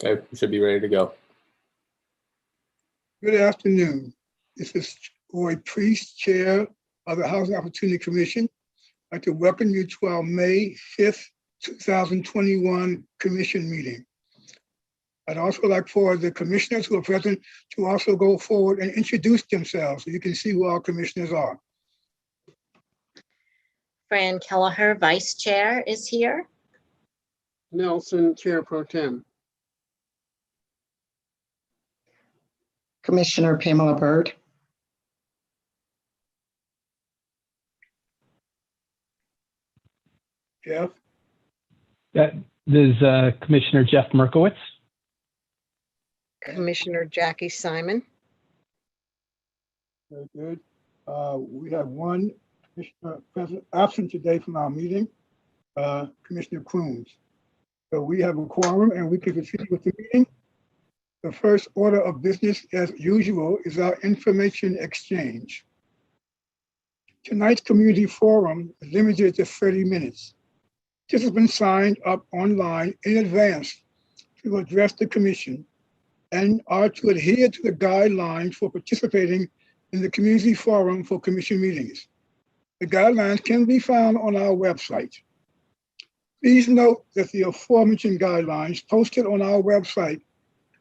Okay, we should be ready to go. Good afternoon. This is Roy Priest, Chair of the Housing Opportunity Commission. I'd like to welcome you to our May 5th, 2021 Commission meeting. I'd also like for the commissioners who are present to also go forward and introduce themselves so you can see who our commissioners are. Fran Kelleher, Vice Chair, is here. Nelson, Chair Pro Tem. Commissioner Pamela Byrd. Jeff? This is Commissioner Jeff Merkowitz. Commissioner Jackie Simon. Very good. We have one commissioner present, absent today from our meeting, Commissioner Crooms. So we have a quorum and we can proceed with the meeting. The first order of business, as usual, is our information exchange. Tonight's community forum is limited to 30 minutes. This has been signed up online in advance to address the commission and are to adhere to the guidelines for participating in the community forum for commission meetings. The guidelines can be found on our website. Please note that the aforementioned guidelines posted on our website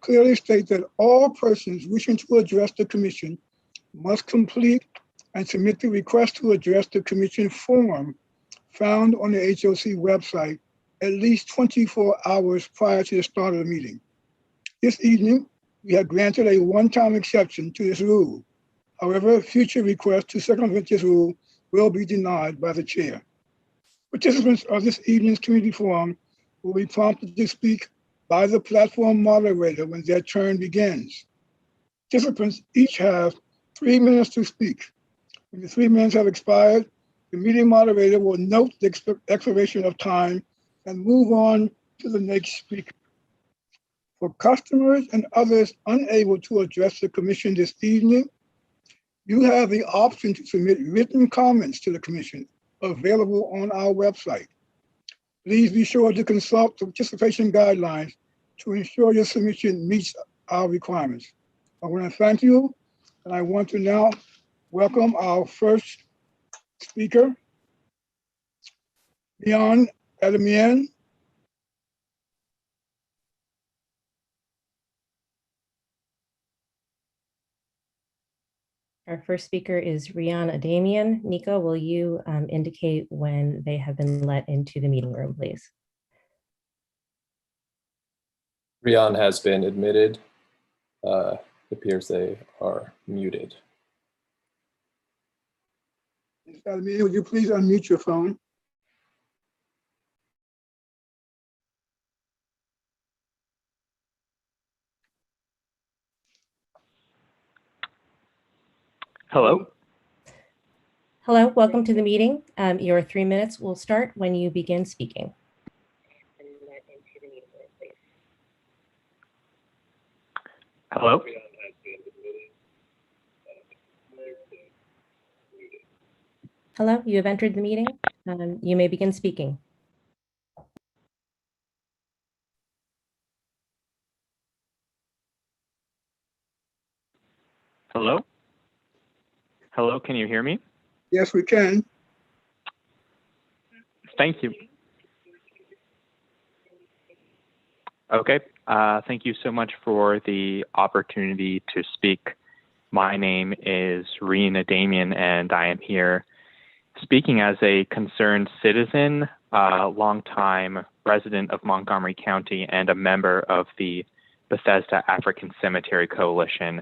clearly state that all persons wishing to address the commission must complete and submit the request to address the commission form found on the HOC website at least 24 hours prior to the start of the meeting. This evening, we have granted a one-time exception to this rule. However, future requests to circumvent this rule will be denied by the chair. Participants of this evening's community forum will be prompted to speak by the platform moderator when their turn begins. Participants each have 3 minutes to speak. When the 3 minutes have expired, the meeting moderator will note the expiration of time and move on to the next speaker. For customers and others unable to address the commission this evening, you have the option to submit written comments to the commission available on our website. Please be sure to consult the participation guidelines to ensure your submission meets our requirements. I want to thank you, and I want to now welcome our first speaker, Rena Damian. Our first speaker is Rena Damian. Nico, will you indicate when they have been let into the meeting room, please? Rena has been admitted. It appears they are muted. Ms. Damian, would you please unmute your phone? Hello. Hello, welcome to the meeting. Your 3 minutes will start when you begin speaking. Hello. Hello, you have entered the meeting. You may begin speaking. Hello. Hello, can you hear me? Yes, we can. Thank you. Okay, thank you so much for the opportunity to speak. My name is Rena Damian, and I am here speaking as a concerned citizen, longtime resident of Montgomery County, and a member of the Bethesda African Cemetery Coalition.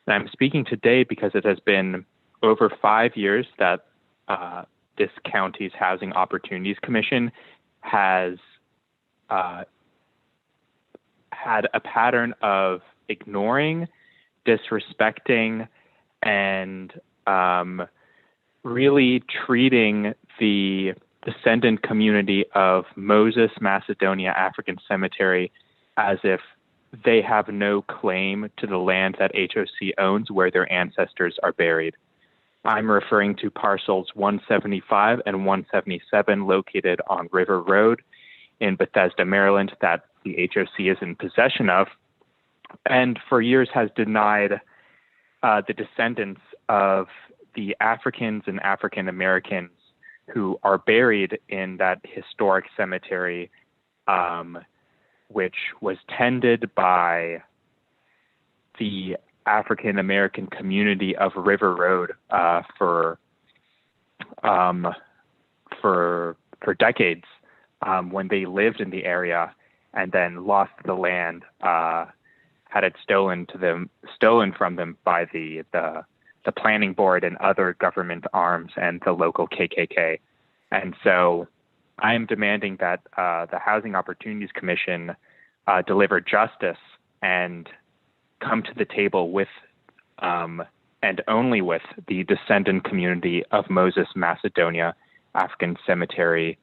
And I'm speaking today because it has been over 5 years that this county's Housing Opportunities Commission has had a pattern of ignoring, disrespecting, and really treating the descendant community of Moses Macedonia African Cemetery as if they have no claim to the land that HOC owns where their ancestors are buried. I'm referring to parcels 175 and 177 located on River Road in Bethesda, Maryland, that the HOC is in possession of, and for years has denied the descendants of the Africans and African Americans who are buried in that historic cemetery, which was tended by the African American community of River Road for decades, when they lived in the area and then lost the land, had it stolen from them by the planning board and other government arms and the local KKK. And so I am demanding that the Housing Opportunities Commission deliver justice and come to the table with and only with the descendant community of Moses Macedonia African Cemetery,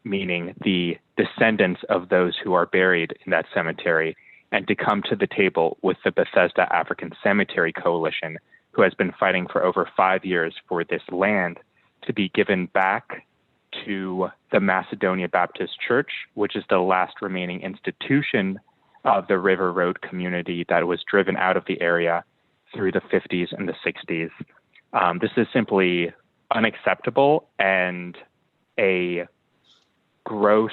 meaning the descendants of those who are buried in that cemetery, and to come to the table with the Bethesda African Cemetery Coalition, who has been fighting for over 5 years for this land to be given back to the Macedonia Baptist Church, which is the last remaining institution of the River Road community that was driven out of the area through the 50s and the 60s. This is simply unacceptable and a gross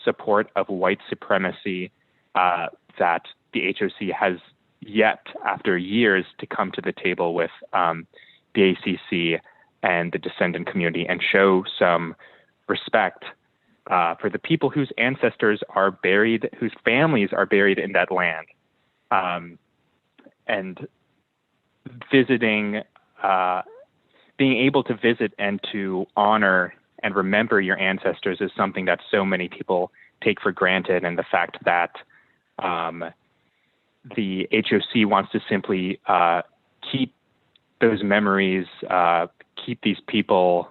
support of white supremacy that the HOC has yet, after years, to come to the table with the ACC and the descendant community and show some respect for the people whose ancestors are buried, whose families are buried in that land. And visiting, being able to visit and to honor and remember your ancestors is something that so many people take for granted. And the fact that the HOC wants to simply keep those memories, keep these people,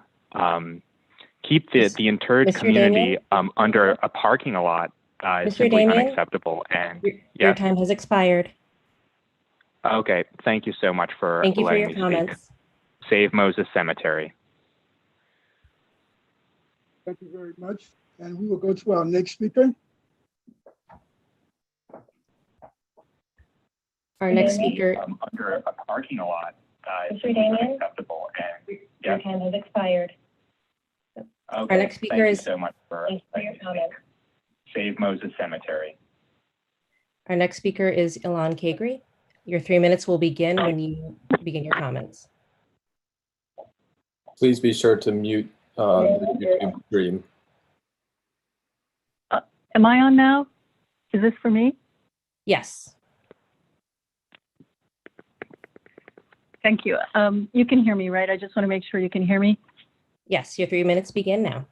keep the interred Mr. community under a parking lot is Mr. simply Damian? unacceptable. And Your time has expired. Okay, thank you so much for Thank you for letting your me speak. comments. Save Moses Cemetery. Thank you very much. And we will go to our next speaker. Our next speaker, Under a parking lot is Mr. Damian? unacceptable. And your time has expired. okay, Our next speaker thank is, you so much for thank you for your comments. Save Moses Cemetery. Our next speaker is Ilhan Kangri. Your 3 minutes will begin when you begin your comments. Please be sure to mute the YouTube stream. Am I on now? Is this for me? Yes. Thank you. You can hear me, right? I just want to make sure you can hear me. Yes, your 3 minutes begin now.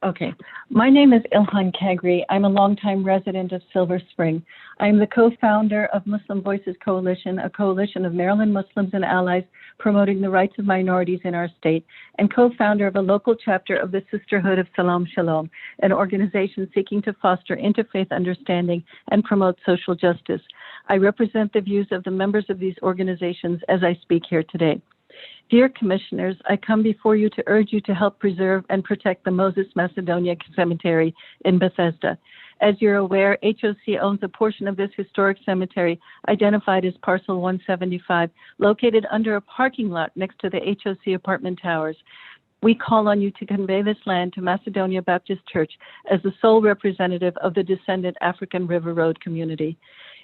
Okay. My name is Ilhan Kangri. I'm a longtime resident of Silver Spring. I'm the co-founder of Muslim Voices Coalition, a coalition of Maryland Muslims and allies promoting the rights of minorities in our state, and co-founder of a local chapter of the Sisterhood of Salam Shalom, an organization seeking to foster interfaith understanding and promote social justice. I represent the views of the members of these organizations as I speak here today. Dear Commissioners, I come before you to urge you to help preserve and protect the Moses Macedonia Cemetery in Bethesda. As you're aware, HOC owns a portion of this historic cemetery identified as Parcel 175, located under a parking lot next to the HOC apartment towers. We call on you to convey this land to Macedonia Baptist Church as the sole representative of the descendant African River Road community.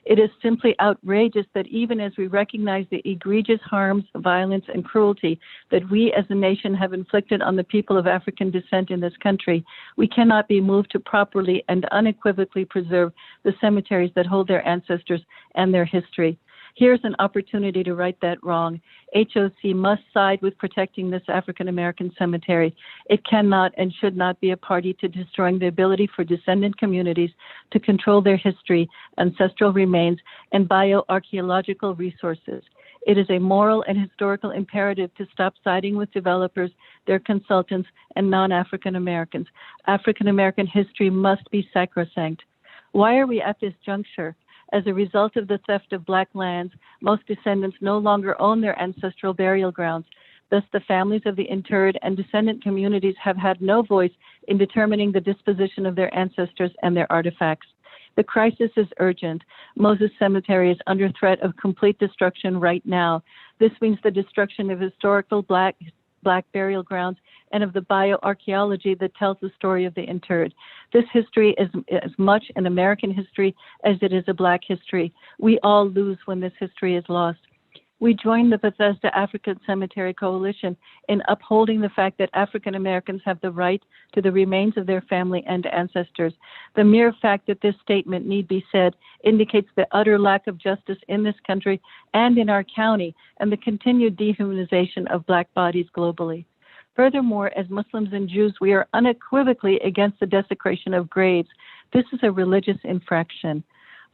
It is simply outrageous that even as we recognize the egregious harms, violence, and cruelty that we as a nation have inflicted on the people of African descent in this country, we cannot be moved to properly and unequivocally preserve the cemeteries that hold their ancestors and their history. Here's an opportunity to right that wrong. HOC must side with protecting this African American cemetery. It cannot and should not be a party to destroying the ability for descendant communities to control their history, ancestral remains, and bioarchaeological resources. It is a moral and historical imperative to stop siding with developers, their consultants, and non-African Americans. African American history must be sacrosanct. Why are we at this juncture? As a result of the theft of Black lands, most descendants no longer own their ancestral burial grounds. Thus, the families of the interred and descendant communities have had no voice in determining the disposition of their ancestors and their artifacts. The crisis is urgent. Moses Cemetery is under threat of complete destruction right now. This means the destruction of historical black burial grounds and of the bioarchaeology that tells the story of the interred. This history is as much an American history as it is a Black history. We all lose when this history is lost. We join the Bethesda African Cemetery Coalition in upholding the fact that African Americans have the right to the remains of their family and ancestors. The mere fact that this statement need be said indicates the utter lack of justice in this country and in our county, and the continued dehumanization of Black bodies globally. Furthermore, as Muslims and Jews, we are unequivocally against the desecration of graves. This is a religious infraction.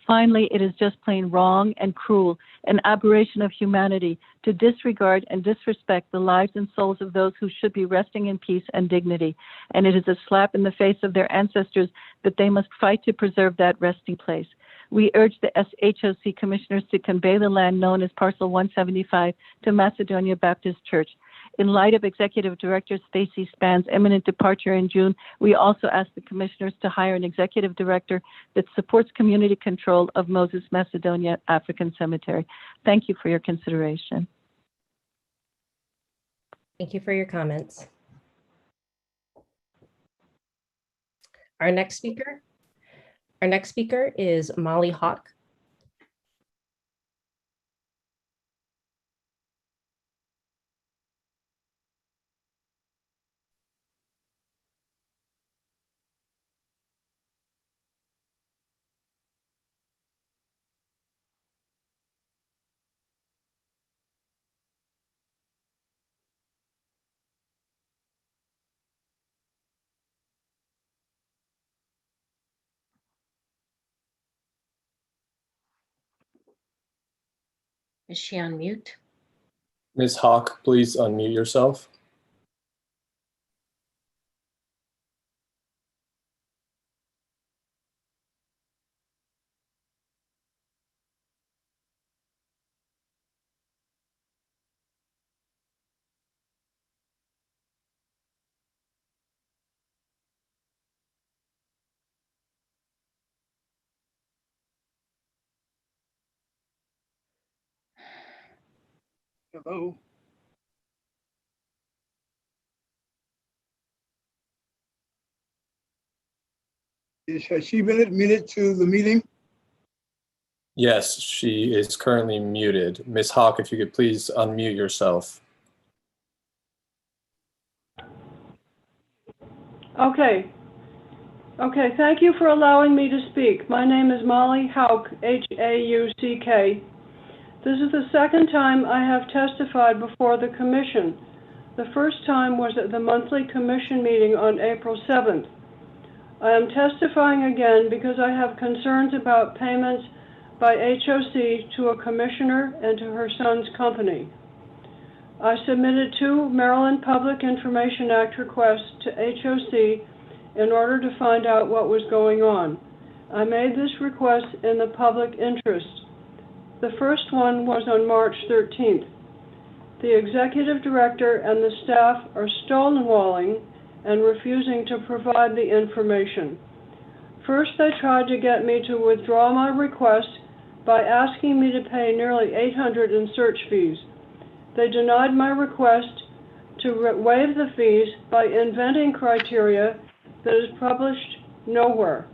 Finally, it is just plain wrong and cruel, an aberration of humanity, to disregard and disrespect the lives and souls of those who should be resting in peace and dignity. And it is a slap in the face of their ancestors that they must fight to preserve that resting place. We urge the HOC commissioners to convey the land known as Parcel 175 to Macedonia Baptist Church. In light of Executive Director Stacy Spann's imminent departure in June, we also ask the commissioners to hire an executive director that supports community control of Moses Macedonia African Cemetery. Thank you for your consideration. Thank you for your comments. Our next speaker is Molly Hauck. Is she on mute? Ms. Hauck, please unmute yourself. Hello? Has she been admitted to the meeting? Yes, she is currently muted. Ms. Hauck, if you could please unmute yourself. Okay. Thank you for allowing me to speak. My name is Molly Hauck, H-A-U-C-K. This is the second time I have testified before the commission. The first time was at the monthly commission meeting on April 7th. I am testifying again because I have concerns about payments by HOC to a commissioner and to her son's company. I submitted 2 Maryland Public Information Act requests to HOC in order to find out what was going on. I made this request in the public interest. The first one was on March 13th. The executive director and the staff are stonewalling and refusing to provide the information. First, they tried to get me to withdraw my request by asking me to pay nearly $800 in search fees. They denied my request to waive the fees by inventing criteria that is published nowhere.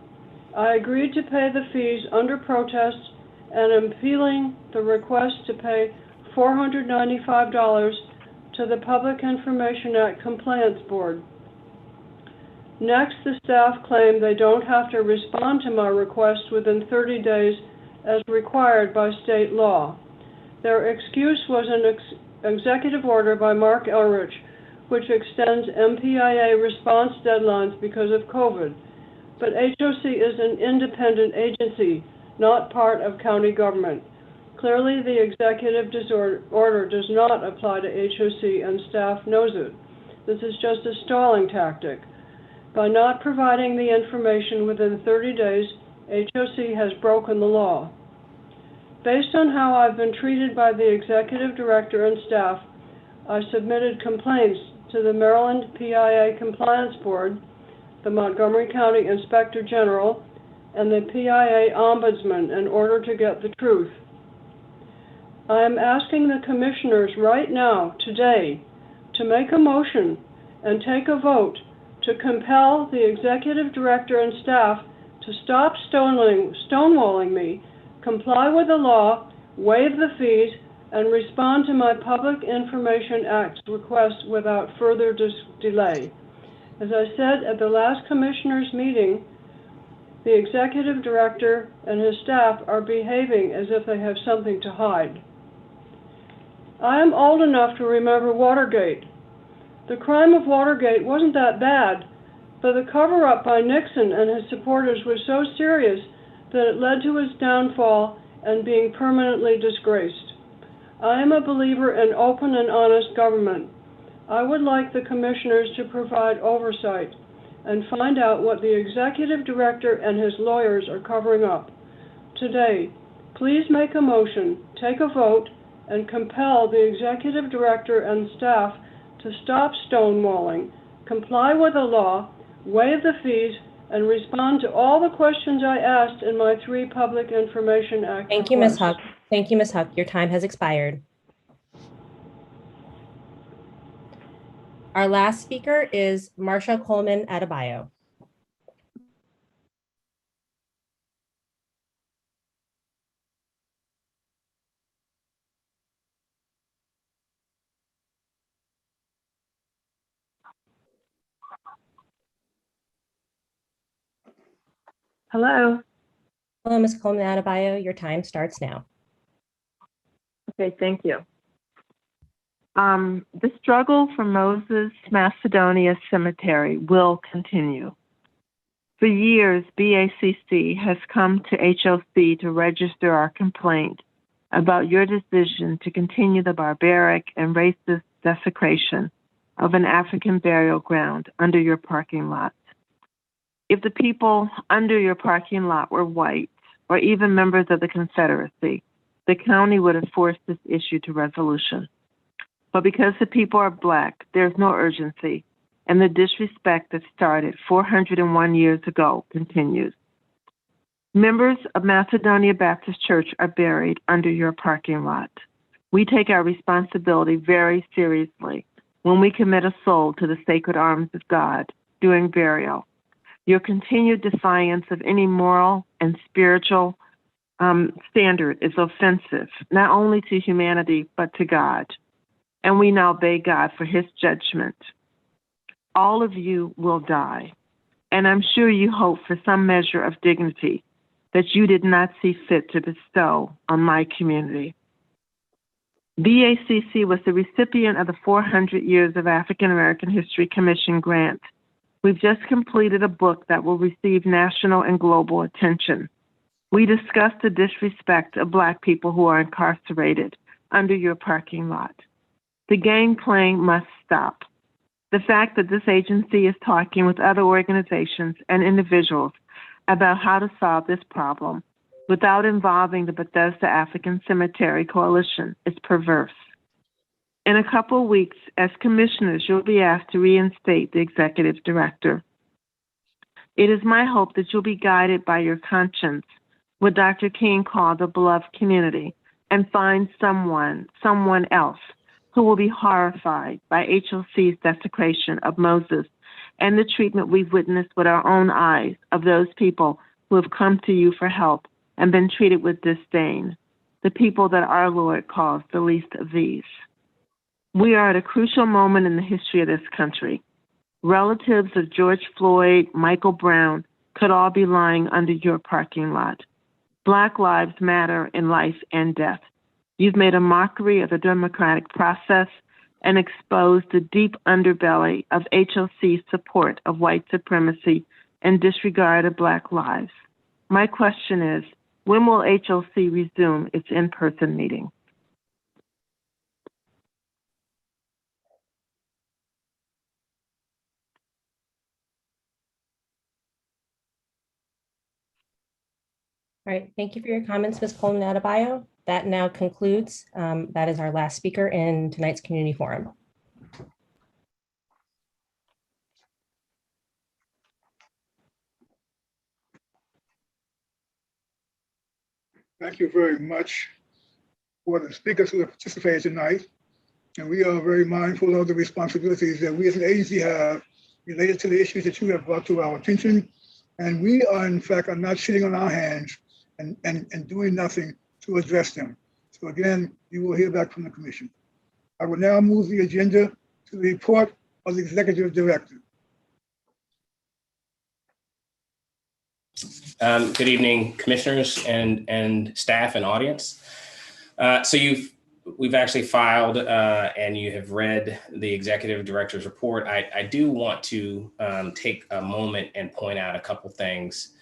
I agreed to pay the fees under protest and am appealing the request to pay $495 to the Public Information Act Compliance Board. Next, the staff claim they don't have to respond to my request within 30 days as required by state law. Their excuse was an executive order by Mark Elrich, which extends MPIA response deadlines because of COVID. But HOC is an independent agency, not part of county government. Clearly, the executive order does not apply to HOC, and staff knows it. This is just a stalling tactic. By not providing the information within 30 days, HOC has broken the law. Based on how I've been treated by the executive director and staff, I submitted complaints to the Maryland PIA Compliance Board, the Montgomery County Inspector General, and the PIA Ombudsman in order to get the truth. I am asking the commissioners right now, today, to make a motion and take a vote to compel the executive director and staff to stop stonewalling me, comply with the law, waive the fees, and respond to my Public Information Act request without further delay. As I said at the last commissioners' meeting, the executive director and his staff are behaving as if they have something to hide. I am old enough to remember Watergate. The crime of Watergate wasn't that bad, but the cover-up by Nixon and his supporters was so serious that it led to his downfall and being permanently disgraced. I am a believer in open and honest government. I would like the commissioners to provide oversight and find out what the executive director and his lawyers are covering up. Today, please make a motion, take a vote, and compel the executive director and staff to stop stonewalling, comply with the law, waive the fees, and respond to all the questions I asked in my 3 Public Information Act Thank you, Ms. requests. Hauck. Thank you, Ms. Hauck. Your time has expired. Our last speaker is Marsha Coleman Adebayo. Hello. Hello, Ms. Coleman Adebayo. Your time starts now. Okay, thank you. The struggle for Moses Macedonia Cemetery will continue. For years, BACC has come to HOC to register our complaint about your decision to continue the barbaric and racist desecration of an African burial ground under your parking lot. If the people under your parking lot were white or even members of the Confederacy, the county would have forced this issue to resolution. But because the people are Black, there's no urgency, and the disrespect that started 401 years ago continues. Members of Macedonia Baptist Church are buried under your parking lot. We take our responsibility very seriously when we commit a soul to the sacred arms of God during burial. Your continued defiance of any moral and spiritual standard is offensive, not only to humanity, but to God. And we now beg God for his judgment. All of you will die, and I'm sure you hope for some measure of dignity that you did not see fit to bestow on my community. BACC was the recipient of the 400 Years of African American History Commission grant. We've just completed a book that will receive national and global attention. We discussed the disrespect of Black people who are incarcerated under your parking lot. The gang playing must stop. The fact that this agency is talking with other organizations and individuals about how to solve this problem without involving the Bethesda African Cemetery Coalition is perverse. In a couple of weeks, as commissioners, you'll be asked to reinstate the executive director. It is my hope that you'll be guided by your conscience, what Dr. King called the beloved community, and find someone else who will be horrified by HOC's desecration of Moses and the treatment we've witnessed with our own eyes of those people who have come to you for help and been treated with disdain, the people that our Lord calls the least of these. We are at a crucial moment in the history of this country. Relatives of George Floyd, Michael Brown could all be lying under your parking lot. Black lives matter in life and death. You've made a mockery of the democratic process and exposed the deep underbelly of HOC's support of white supremacy and disregard of Black lives. My question is, when will HOC resume its in-person meeting? All right, thank you for your comments, Ms. Coleman Adebayo. That now concludes. That is our last speaker in tonight's community forum. Thank you very much for the speakers who have participated tonight. And we are very mindful of the responsibilities that we as an agency have related to the issues that you have brought to our attention. And we are, in fact, are not sitting on our hands and doing nothing to address them. So again, you will hear back from the commission. I will now move the agenda to the report of the executive director. Good evening, commissioners and staff and audience. So we've actually filed and you have read the executive director's report. I do want to take a moment and point out a couple things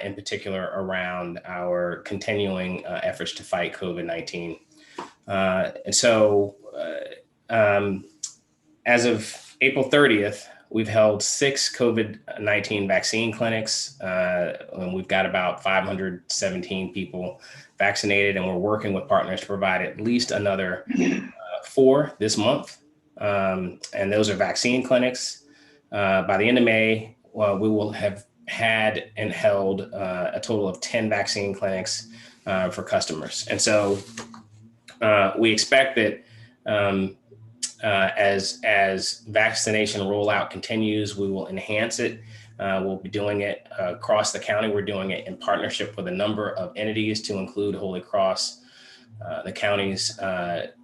in particular around our continuing efforts to fight COVID-19. And so as of April 30th, we've held 6 COVID-19 vaccine clinics, and we've got about 517 people vaccinated, and we're working with partners to provide at least another 4 this month. And those are vaccine clinics. By the end of May, we will have had and held a total of 10 vaccine clinics for customers. And so we expect that as vaccination rollout continues, we will enhance it. We'll be doing it across the county. We're doing it in partnership with a number of entities to include Holy Cross, the county's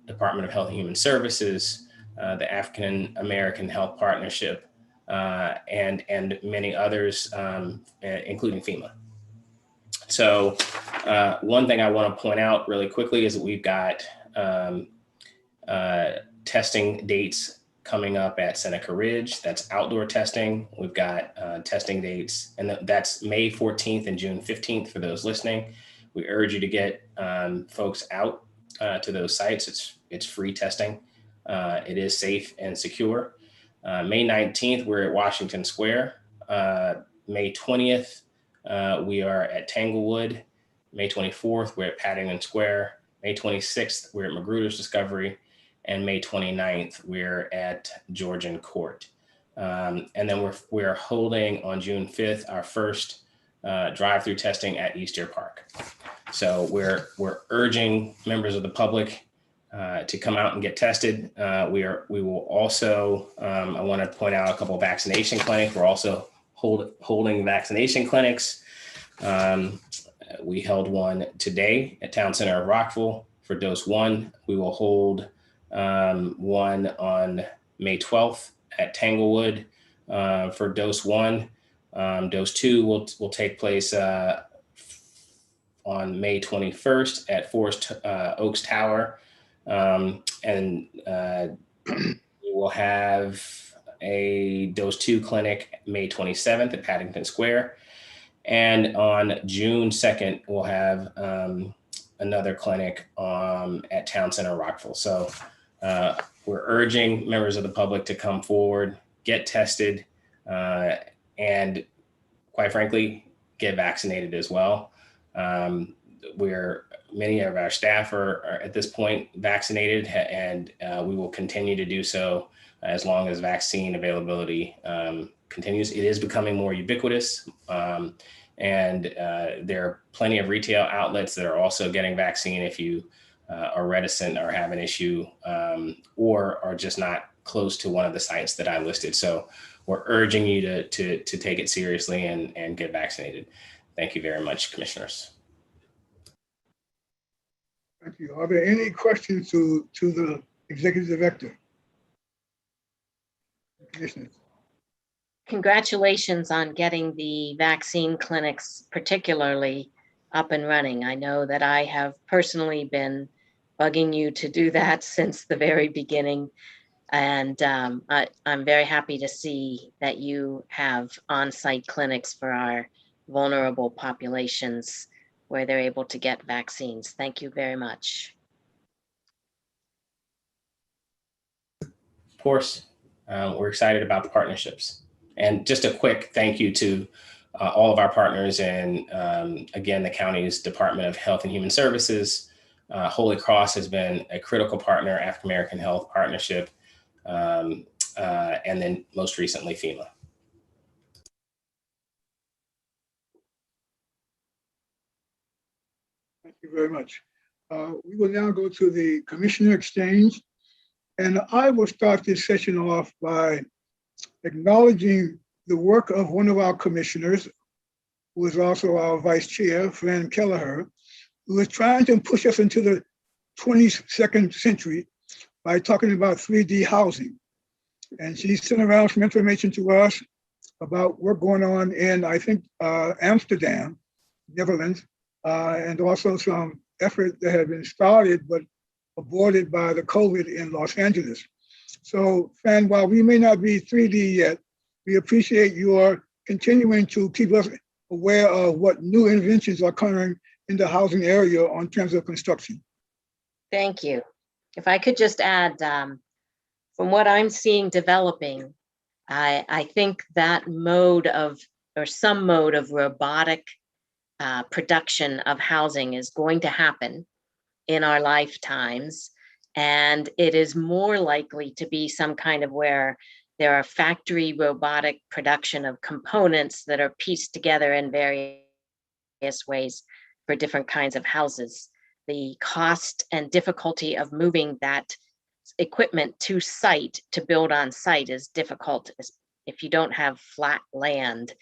Department of Health and Human Services, the African American Health Partnership, and many others, including FEMA. So one thing I want to point out really quickly is that we've got testing dates coming up at Seneca Ridge. That's outdoor testing. We've got testing dates, and that's May 14th and June 15th for those listening. We urge you to get folks out to those sites. It's free testing. It is safe and secure. May 19th, we're at Washington Square. May 20th, we are at Tanglewood. May 24th, we're at Paddington Square. May 26th, we're at Magruder's Discovery. And May 29th, we're at Georgian Court. And then we're holding on June 5th, our first drive-through testing at East Park. So we're urging members of the public to come out and get tested. We will also, I want to point out a couple of vaccination clinics. We're also holding vaccination clinics. We held one today at Town Center of Rockville for dose 1. We will hold one on May 12th at Tanglewood for dose 1. Dose 2 will take place on May 21st at Forest Oaks Tower. And we will have a dose 2 clinic May 27th at Paddington Square. And on June 2nd, we'll have another clinic at Town Center Rockville. So we're urging members of the public to come forward, get tested, and quite frankly, get vaccinated as well. Many of our staff are at this point vaccinated, and we will continue to do so as long as vaccine availability continues. It is becoming more ubiquitous, and there are plenty of retail outlets that are also getting vaccine if you are reticent or have an issue or are just not close to one of the sites that I listed. So we're urging you to take it seriously and get vaccinated. Thank you very much, commissioners. Thank you. Are there any questions to the executive director? Commissioners. Congratulations on getting the vaccine clinics particularly up and running. I know that I have personally been bugging you to do that since the very beginning. And I'm very happy to see that you have on-site clinics for our vulnerable populations where they're able to get vaccines. Thank you very much. Of course, we're excited about the partnerships. And just a quick thank you to all of our partners and again, the county's Department of Health and Human Services. Holy Cross has been a critical partner, African American Health Partnership, and then most recently FEMA. Thank you very much. We will now go to the Commissioner Exchange. And I will start this session off by acknowledging the work of one of our commissioners, who is also our vice chair, Fran Kelleher, who is trying to push us into the 22nd century by talking about 3D housing. And she sent around some information to us about work going on in, I think, Amsterdam, Netherlands, and also some effort that had been started but aborted by the COVID in Los Angeles. So, Fran, while we may not be 3D yet, we appreciate your continuing to keep us aware of what new inventions are occurring in the housing area on terms of construction. Thank you. If I could just add, from what I'm seeing developing, I think that mode of, or some mode of robotic production of housing is going to happen in our lifetimes. And it is more likely to be some kind of where there are factory robotic production of components that are pieced together in various ways for different kinds of houses. The cost and difficulty of moving that equipment to site to build on site is difficult if you don't have flat land.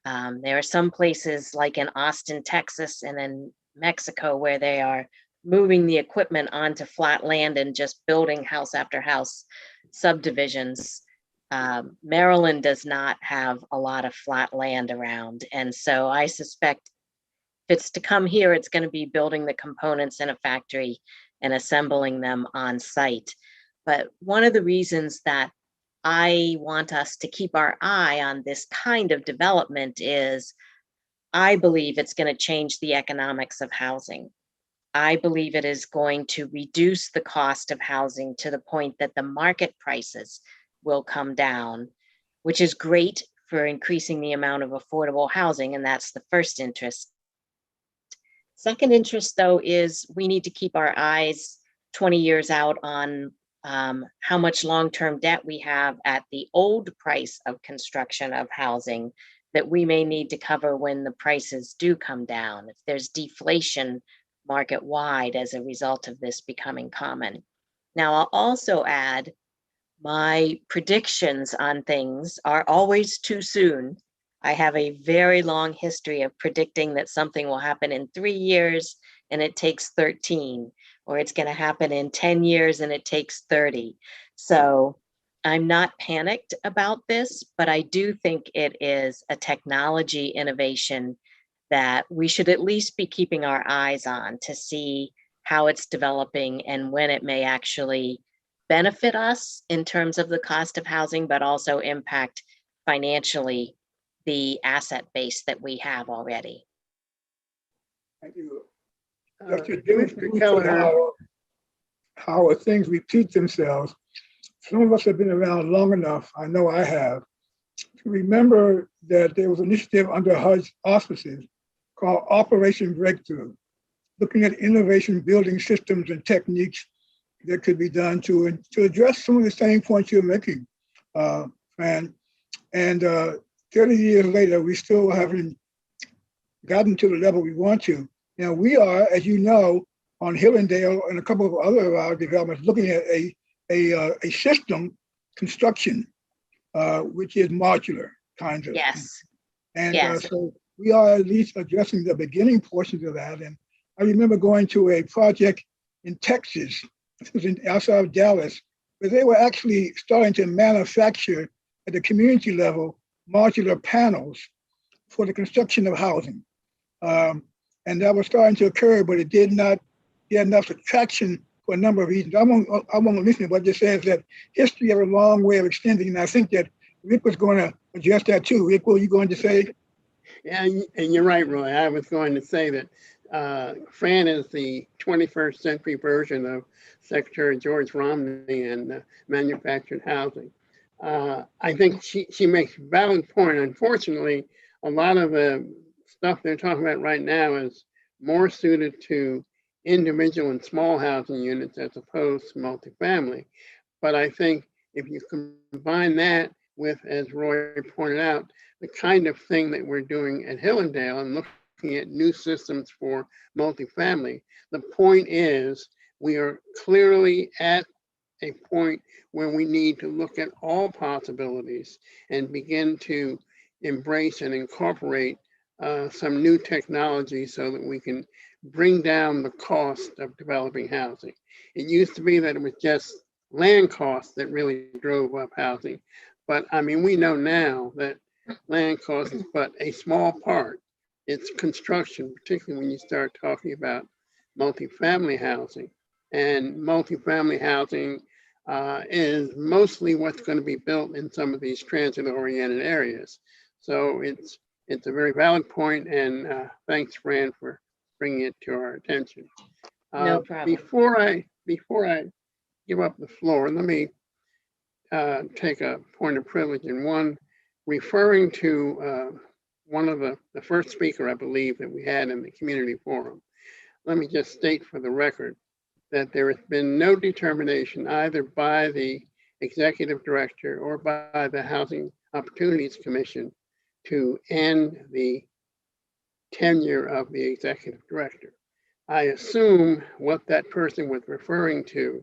There are some places like in Austin, Texas, and in Mexico where they are moving the equipment onto flat land and just building house after house subdivisions. Maryland does not have a lot of flat land around. And so I suspect if it's to come here, it's going to be building the components in a factory and assembling them on site. But one of the reasons that I want us to keep our eye on this kind of development is I believe it's going to change the economics of housing. I believe it is going to reduce the cost of housing to the point that the market prices will come down, which is great for increasing the amount of affordable housing. And that's the first interest. Second interest, though, is we need to keep our eyes 20 years out on how much long-term debt we have at the old price of construction of housing that we may need to cover when the prices do come down. If there's deflation market-wide as a result of this becoming common. Now, I'll also add my predictions on things are always too soon. I have a very long history of predicting that something will happen in 3 years and it takes 13, or it's going to happen in 10 years and it takes 30. So I'm not panicked about this, but I do think it is a technology innovation that we should at least be keeping our eyes on to see how it's developing and when it may actually benefit us in terms of the cost of housing, but also impact financially the asset base that we have already. Thank you. Mr. Keller. How things repeat themselves. Some of us have been around long enough, I know I have, to remember that there was an initiative under HUD's auspices called Operation Breakthrough, looking at innovation building systems and techniques that could be done to address some of the same points you're making, Fran. And 30 years later, we still haven't gotten to the level we want to. Now, we are, as you know, on Hillendale and a couple of other of our developments, looking at a system construction, which is modular kinds of. Yes. And yes. So we are at least addressing the beginning portions of that. And I remember going to a project in Texas, this was outside of Dallas, where they were actually starting to manufacture at the community level modular panels for the construction of housing. And that was starting to occur, but it did not get enough traction for a number of reasons. I won't listen, but just says that history has a long way of extending. And I think that Rick was going to address that too. Rick, what were you going to say? Yeah, and you're right, Roy. I was going to say that Fran is the 21st century version of Secretary George Romney and manufactured housing. I think she makes a valid point. Unfortunately, a lot of the stuff they're talking about right now is more suited to individual and small housing units as opposed to multifamily. But I think if you combine that with, as Roy pointed out, the kind of thing that we're doing at Hillendale and looking looking at new systems for multifamily. The point is, we are clearly at a point where we need to look at all possibilities and begin to embrace and incorporate some new technology so that we can bring down the cost of developing housing. It used to be that it was just land costs that really drove up housing. But I mean, we know now that land costs is but a small part. It's construction, particularly when you start talking about multifamily housing. And multifamily housing is mostly what's going to be built in some of these transit-oriented areas. So it's a very valid point, and thanks, Fran, for bringing it to our attention. No problem. Before I give up the floor, let me take a point of privilege in one, referring to one of the first speaker, I believe, that we had in the community forum. Let me just state for the record that there has been no determination either by the executive director or by the Housing Opportunities Commission to end the tenure of the executive director. I assume what that person was referring to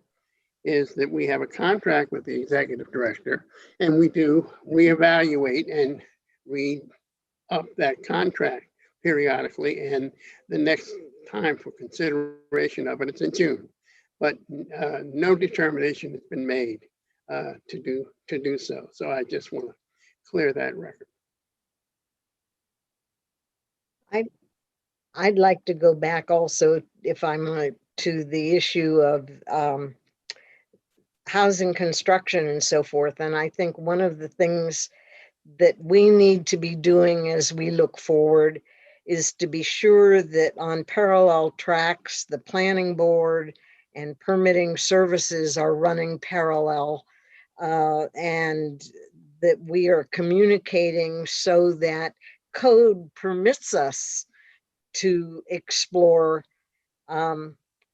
is that we have a contract with the executive director, and we do reevaluate and re-up that contract periodically, and the next time for consideration of it, it's in June. But no determination has been made to do so. So I just want to clear that record. I'd like to go back also, if I might, to the issue of housing construction and so forth. And I think one of the things that we need to be doing as we look forward is to be sure that on parallel tracks, the planning board and permitting services are running parallel, and that we are communicating so that code permits us to explore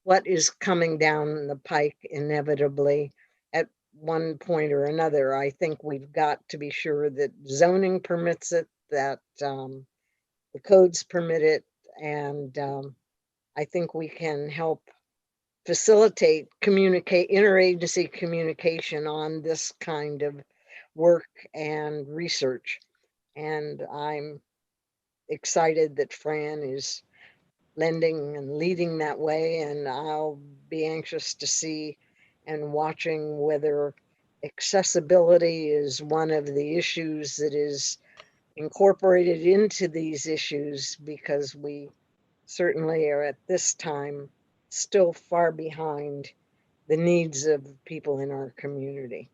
what is coming down the pike inevitably at one point or another. I think we've got to be sure that zoning permits it, that the codes permit it, and I think we can help facilitate interagency communication on this kind of work and research. And I'm excited that Fran is lending and leading that way, and I'll be anxious to see and watching whether accessibility is one of the issues that is incorporated into these issues, because we certainly are at this time still far behind the needs of people in our community.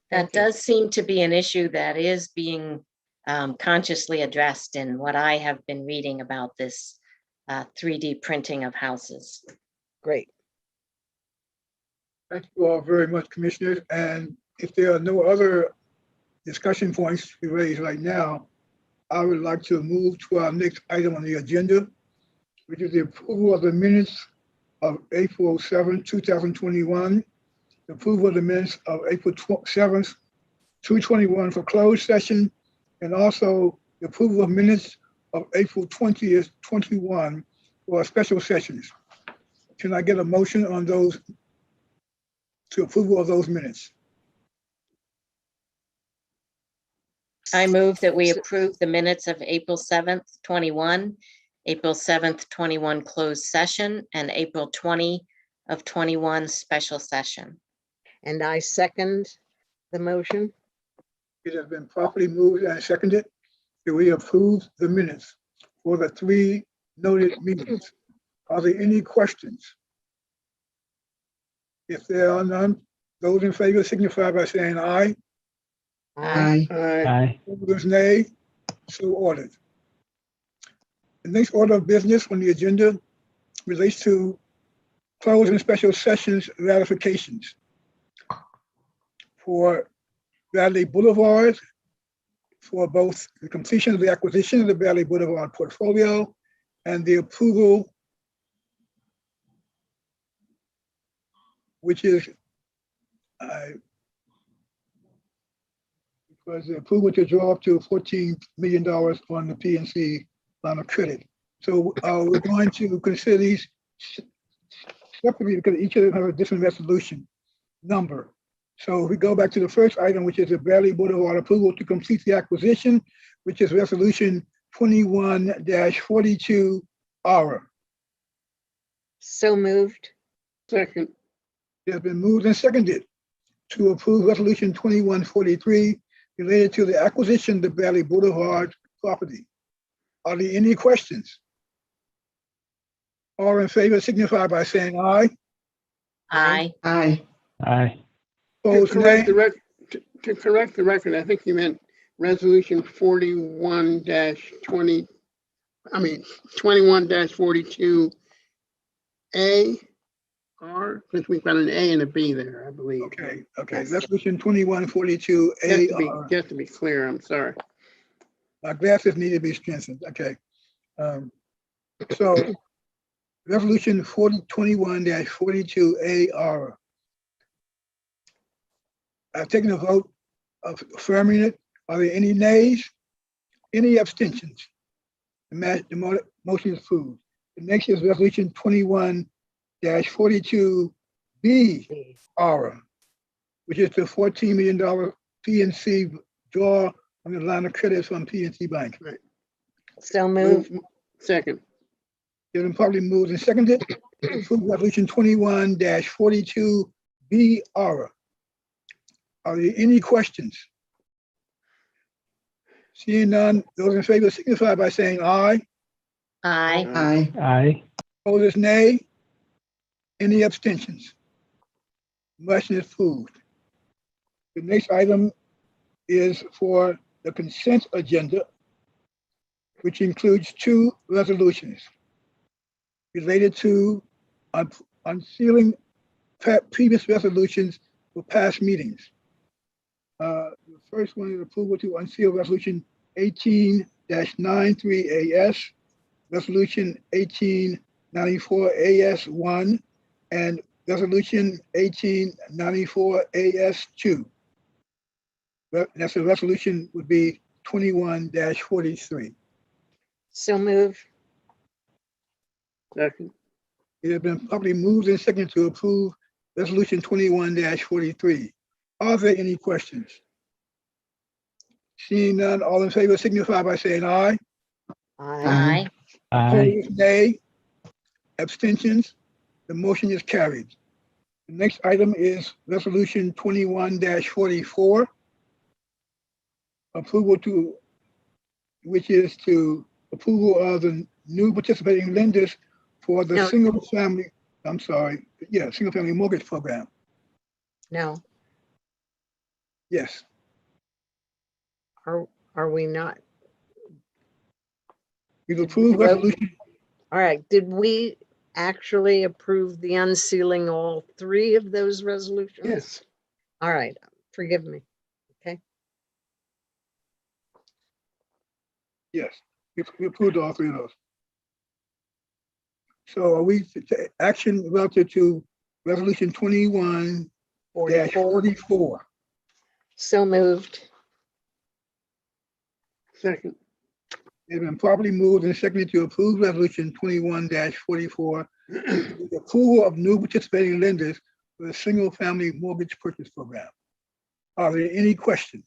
That does seem to be an issue that is being consciously addressed in what I have been reading about this 3D printing of houses. Great. Thank you all very much, Commissioners. And if there are no other discussion points to be raised right now, I would like to move to our next item on the agenda, which is the approval of the minutes of April 7, 2021, the approval of the minutes of April 7th, 2021 for closed session, and also the approval of minutes of April 20th, 21 for special sessions. Can I get a motion on those, to approval of those minutes? I move that we approve the minutes of April 7th, 21, April 7th, 21 closed session, and April 20 of 21 special session. And I second the motion. It has been properly moved and seconded that we approve the minutes for the 3 noted meetings. Are there any questions? If there are none, those in favor signify by saying aye. Aye. Aye. Opposers, nay. So ordered. The next order of business on the agenda relates to closed and special sessions ratifications for Valley Boulevard, for both the completion of the acquisition of the Valley Boulevard portfolio and the approval, which is was the approval to draw up to $14 million on the PNC line of credit. So we're going to consider these separately because each of them have a different resolution number. So if we go back to the first item, which is the Bradley Boulevard approval to complete the acquisition, which is resolution 21-42R. So moved. Second. It has been moved and seconded to approve resolution 2143 related to the acquisition of the Bradley Boulevard property. Are there any questions? All in favor signify by saying aye. Aye. Aye. Aye. Opposed, nay. To correct the record, I think you meant resolution 21-42A, R, because we've got an A and a B there, I believe. Okay. Yes. Resolution 2142A. Just to be clear, I'm sorry. My glasses need to be strengthened. Okay. So resolution 21-42AR. I've taken a vote of affirming it. Are there any nays? Any abstentions? The motion is approved. The next is resolution 21-42BR, which is the $14 million PNC draw on the line of credit from PNC Bank. Right. So moved. Second. It's been probably moved and seconded to approve resolution 21-42BR. Are there any questions? Seeing none, those in favor signify by saying aye. Aye. Aye. Aye. Opposed, nay. Any abstentions? Motion is approved. The next item is for the consent agenda, which includes two resolutions related to unsealing previous resolutions for past meetings. The first one is approval to unseal resolution 18-93AS, resolution 1894AS1, and resolution 1894AS2. That's a resolution would be 21-43. So moved. Second. It has been properly moved and seconded to approve resolution 21-43. Are there any questions? Seeing none, all in favor signify by saying aye. Aye. Aye. Opposed, nay. Abstentions? The motion is carried. The next item is resolution 21-44. Which is to approval of the new participating lenders for the No. single family mortgage program. No, Yes. are we not? We've approved resolution. All right, did we actually approve the unsealing all three of those resolutions? Yes. All right, forgive me. Yes, we approved all three of those. So are we to take action relative to resolution 21-44? So moved. Second. It's been properly moved and seconded to approve resolution 21-44, the approval of new participating lenders for the single family mortgage purchase program. Are there any questions?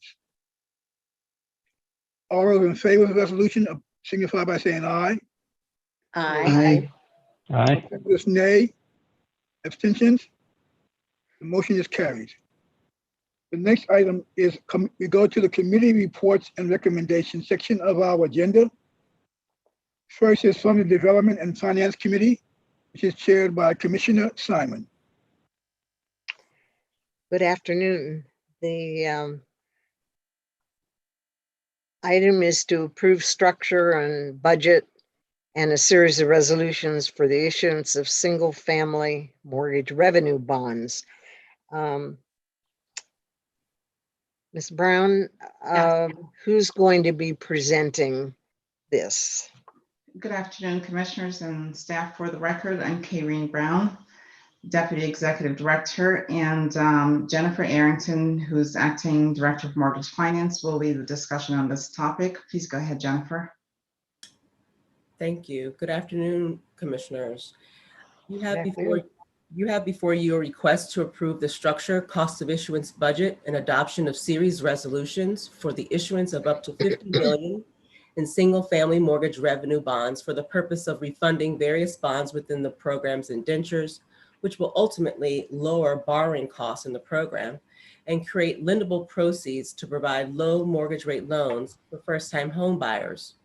All those in favor of the resolution signify by saying aye. Aye. Aye. Opposed, nay. Abstentions? The motion is carried. The next item is we go to the committee reports and recommendations section of our agenda. First is from the Development and Finance Committee, which is chaired by Commissioner Simon. Good afternoon. The item is to approve structure and budget and a series of resolutions for the issuance of single-family mortgage revenue bonds. Ms. Brown, who's going to be presenting this? Good afternoon, commissioners and staff. For the record, I'm Rena Brown, Deputy Executive Director, and Jennifer Arrington, who's Acting Director of Mortgage Finance, will lead the discussion on this topic. Please go ahead, Jennifer. Thank you. Good afternoon, commissioners. You have Good before afternoon. you have before you a request to approve the structure, cost of issuance budget, and adoption of series resolutions for the issuance of up to $50 million in single-family mortgage revenue bonds for the purpose of refunding various bonds within the program's indentures, which will ultimately lower borrowing costs in the program and create lendable proceeds to provide low mortgage rate loans for first-time home buyers.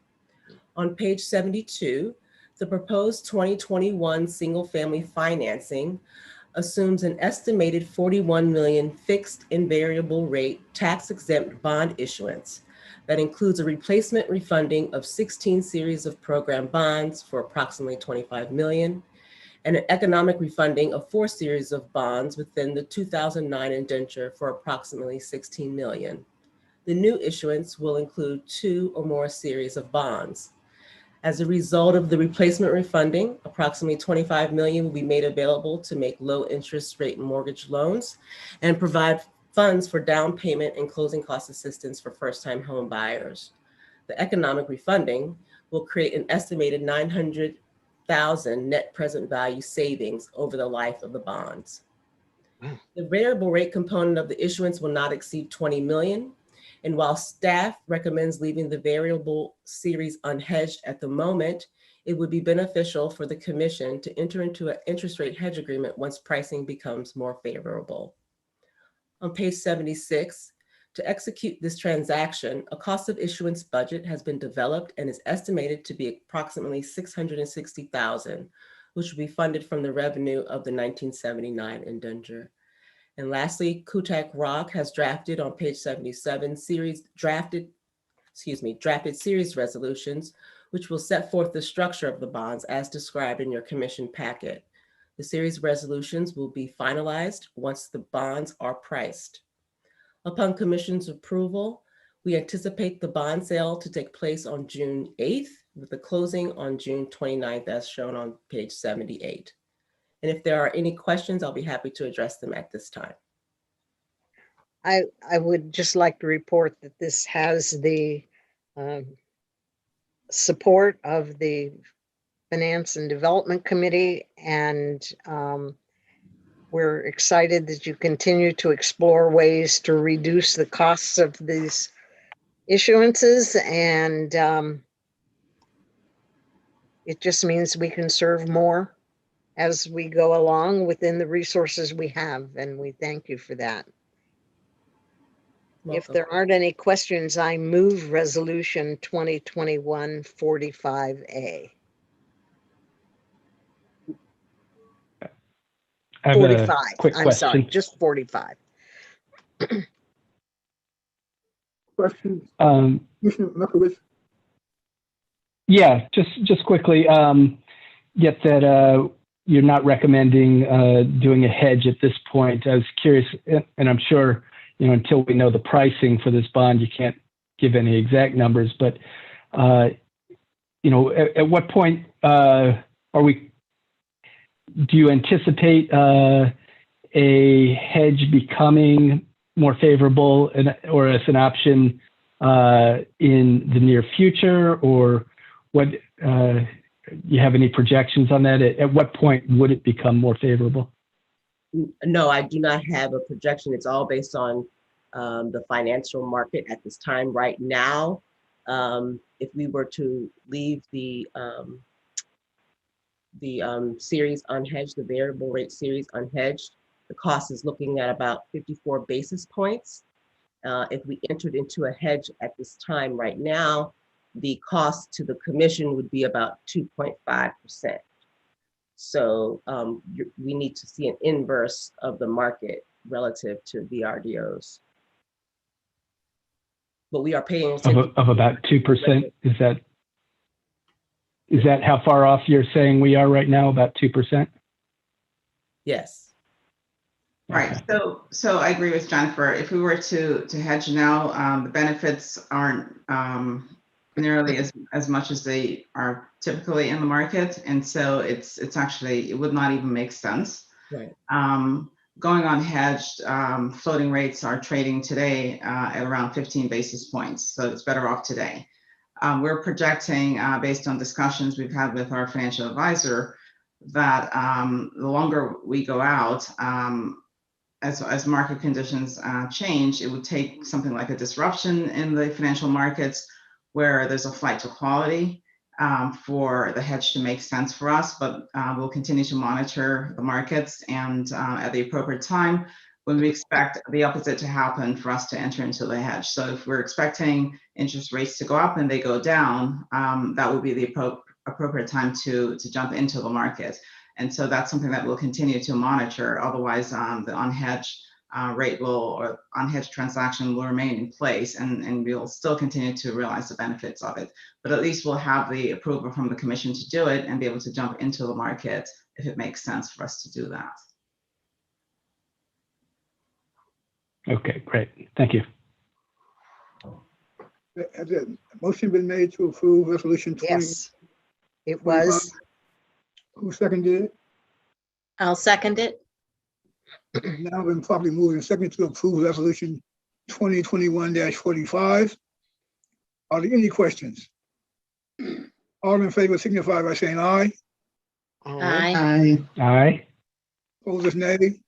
On page 72, the proposed 2021 single-family financing assumes an estimated 41 million fixed and variable rate tax-exempt bond issuance that includes a replacement refunding of 16 series of program bonds for approximately 25 million and an economic refunding of 4 series of bonds within the 2009 indenture for approximately 16 million. The new issuance will include 2 or more series of bonds. As a result of the replacement refunding, approximately 25 million will be made available to make low interest rate mortgage loans and provide funds for down payment and closing cost assistance for first-time home buyers. The economic refunding will create an estimated 900,000 net present value savings over the life of the bonds. The variable rate component of the issuance will not exceed 20 million. And while staff recommends leaving the variable series unhedged at the moment, it would be beneficial for the commission to enter into an interest rate hedge agreement once pricing becomes more favorable. On page 76, to execute this transaction, a cost of issuance budget has been developed and is estimated to be approximately $660,000, which will be funded from the revenue of the 1979 indenture. And lastly, Kutak Rock has drafted on page 77 drafted series resolutions, which will set forth the structure of the bonds as described in your commission packet. The series resolutions will be finalized once the bonds are priced. Upon commission's approval, we anticipate the bond sale to take place on June 8th with the closing on June 29th as shown on page 78. And if there are any questions, I'll be happy to address them at this time. I would just like to report that this has the support of the Finance and Development Committee, and we're excited that you continue to explore ways to reduce the costs of these issuances, and it just means we can serve more as we go along within the resources we have, and we thank you for that. Welcome. If there aren't any questions, I move resolution 2021-45A. I have 45. a quick I'm question. sorry, just 45. Questions, Um, Commissioner Markowitz? yeah, just quickly, get that you're not recommending doing a hedge at this point. I was curious, and I'm sure, until we know the pricing for this bond, you can't give any exact numbers, but, at what point do you anticipate a hedge becoming more favorable or as an option in the near future, or what, you have any projections on that? At what point would it become more favorable? No, I do not have a projection. It's all based on the financial market at this time. Right now, if we were to leave the series unhedged, the variable rate series unhedged, the cost is looking at about 54 basis points. If we entered into a hedge at this time right now, the cost to the commission would be about 2.5%. So we need to see an inverse of the market relative to VRDOs. But we are paying attention of about 2%. Is that how far off you're saying we are right now? About 2%? Yes. Right. So I agree with Jennifer. If we were to hedge now, the benefits aren't nearly as much as they are typically in the market, and so it would not even make sense. Right. Going unhedged, floating rates are trading today at around 15 basis points, so it's better off today. We're projecting, based on discussions we've had with our financial advisor, that the longer we go out, as market conditions change, it would take something like a disruption in the financial markets where there's a flight to quality for the hedge to make sense for us. But we'll continue to monitor the markets, and at the appropriate time, when we expect the opposite to happen, for us to enter into the hedge. So if we're expecting interest rates to go up and they go down, that will be the appropriate time to jump into the market. And so that's something that we'll continue to monitor. Otherwise, the unhedged rate or unhedged transaction will remain in place, and we'll still continue to realize the benefits of it. But at least we'll have the approval from the commission to do it and be able to jump into the market if it makes sense for us to do that. Okay, great. Thank you. Has the motion been made to approve resolution 20? Yes, it was. Who seconded it? I'll second it. Now been properly moved and seconded to approve resolution 2021-45. Are there any questions? All in favor signify by saying aye. Aye. Aye. Opposers, nay.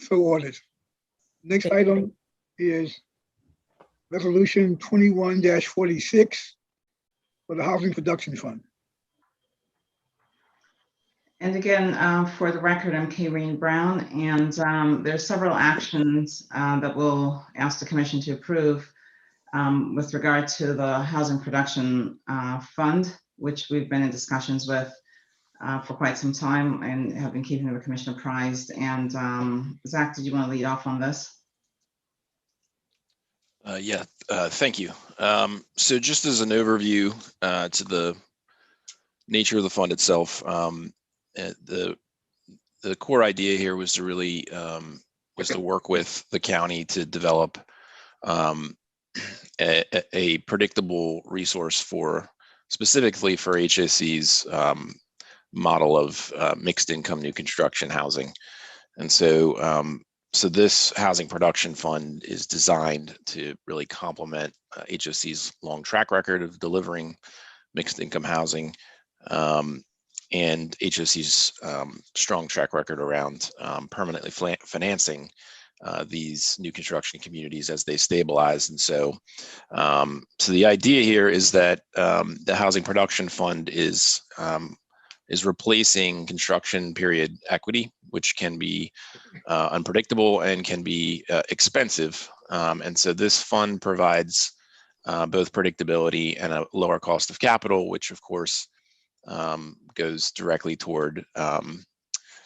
So ordered. Next item is resolution 21-46 for the Housing Production Fund. And again, for the record, I'm Rena Brown, and there's several actions that we'll ask the commission to approve with regard to the Housing Production Fund, which we've been in discussions with for quite some time and have been keeping the commission apprised. And Zach, did you want to lead off on this? Yeah, thank you. So just as an overview to the nature of the fund itself, the core idea here was to really was to work with the county to develop a predictable resource specifically for HOC's model of mixed income new construction housing. And so so this housing production fund is designed to really complement HOC's long track record of delivering mixed income housing and HOC's strong track record around permanently financing these new construction communities as they stabilize. And so so the idea here is that the housing production fund is replacing construction period equity, which can be unpredictable and can be expensive. And so this fund provides both predictability and a lower cost of capital, which of course goes directly toward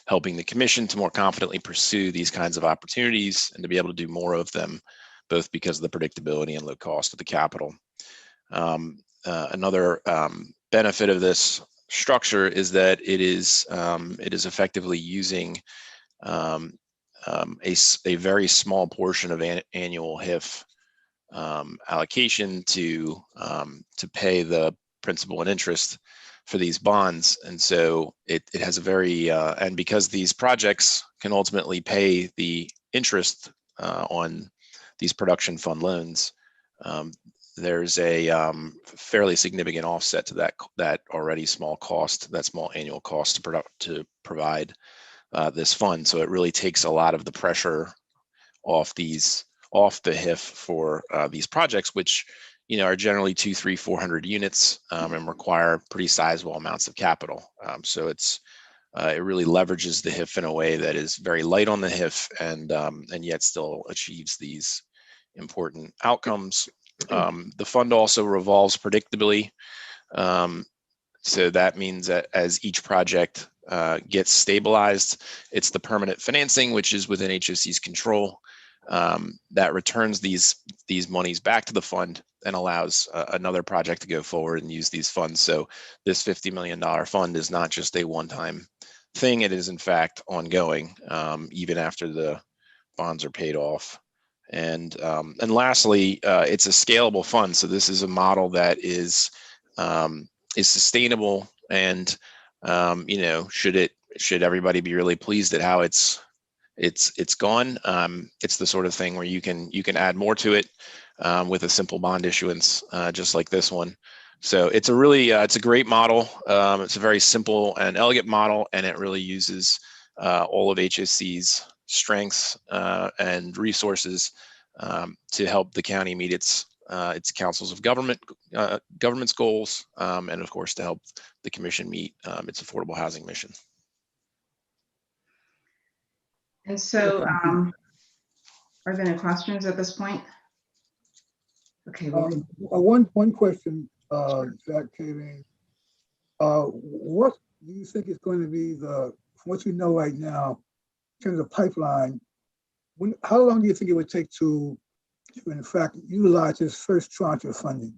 helping the commission to more confidently pursue these kinds of opportunities and to be able to do more of them, both because of the predictability and low cost of the capital. Another benefit of this structure is that it is effectively using a very small portion of annual HIF allocation to pay the principal and interest for these bonds. And so it has a very, and because these projects can ultimately pay the interest on these production fund loans, there's a fairly significant offset to that already small cost, that small annual cost to provide this fund. So it really takes a lot of the pressure off the HIF for these projects, which are generally 200, 300, 400 units and require pretty sizable amounts of capital. So it really leverages the HIF in a way that is very light on the HIF and yet still achieves these important outcomes. The fund also revolves predictably. So that means that as each project gets stabilized, it's the permanent financing, which is within HOC's control, that returns these monies back to the fund and allows another project to go forward and use these funds. So this $50 million fund is not just a one-time thing. It is in fact ongoing, even after the bonds are paid off. And lastly, it's a scalable fund. So this is a model that is sustainable, and should everybody be really pleased at how it's gone. It's the sort of thing where you can add more to it with a simple bond issuance, just like this one. So it's a really, it's a great model. It's a very simple and elegant model, and it really uses all of HOC's strengths and resources to help the county meet its councils of government's goals, and of course to help the commission meet its affordable housing mission. And so, are there any questions at this point? Okay. One question, Zach came in. What do you think is going to be from what you know right now, in terms of pipeline? How long do you think it would take to in fact utilize this first tranche of funding?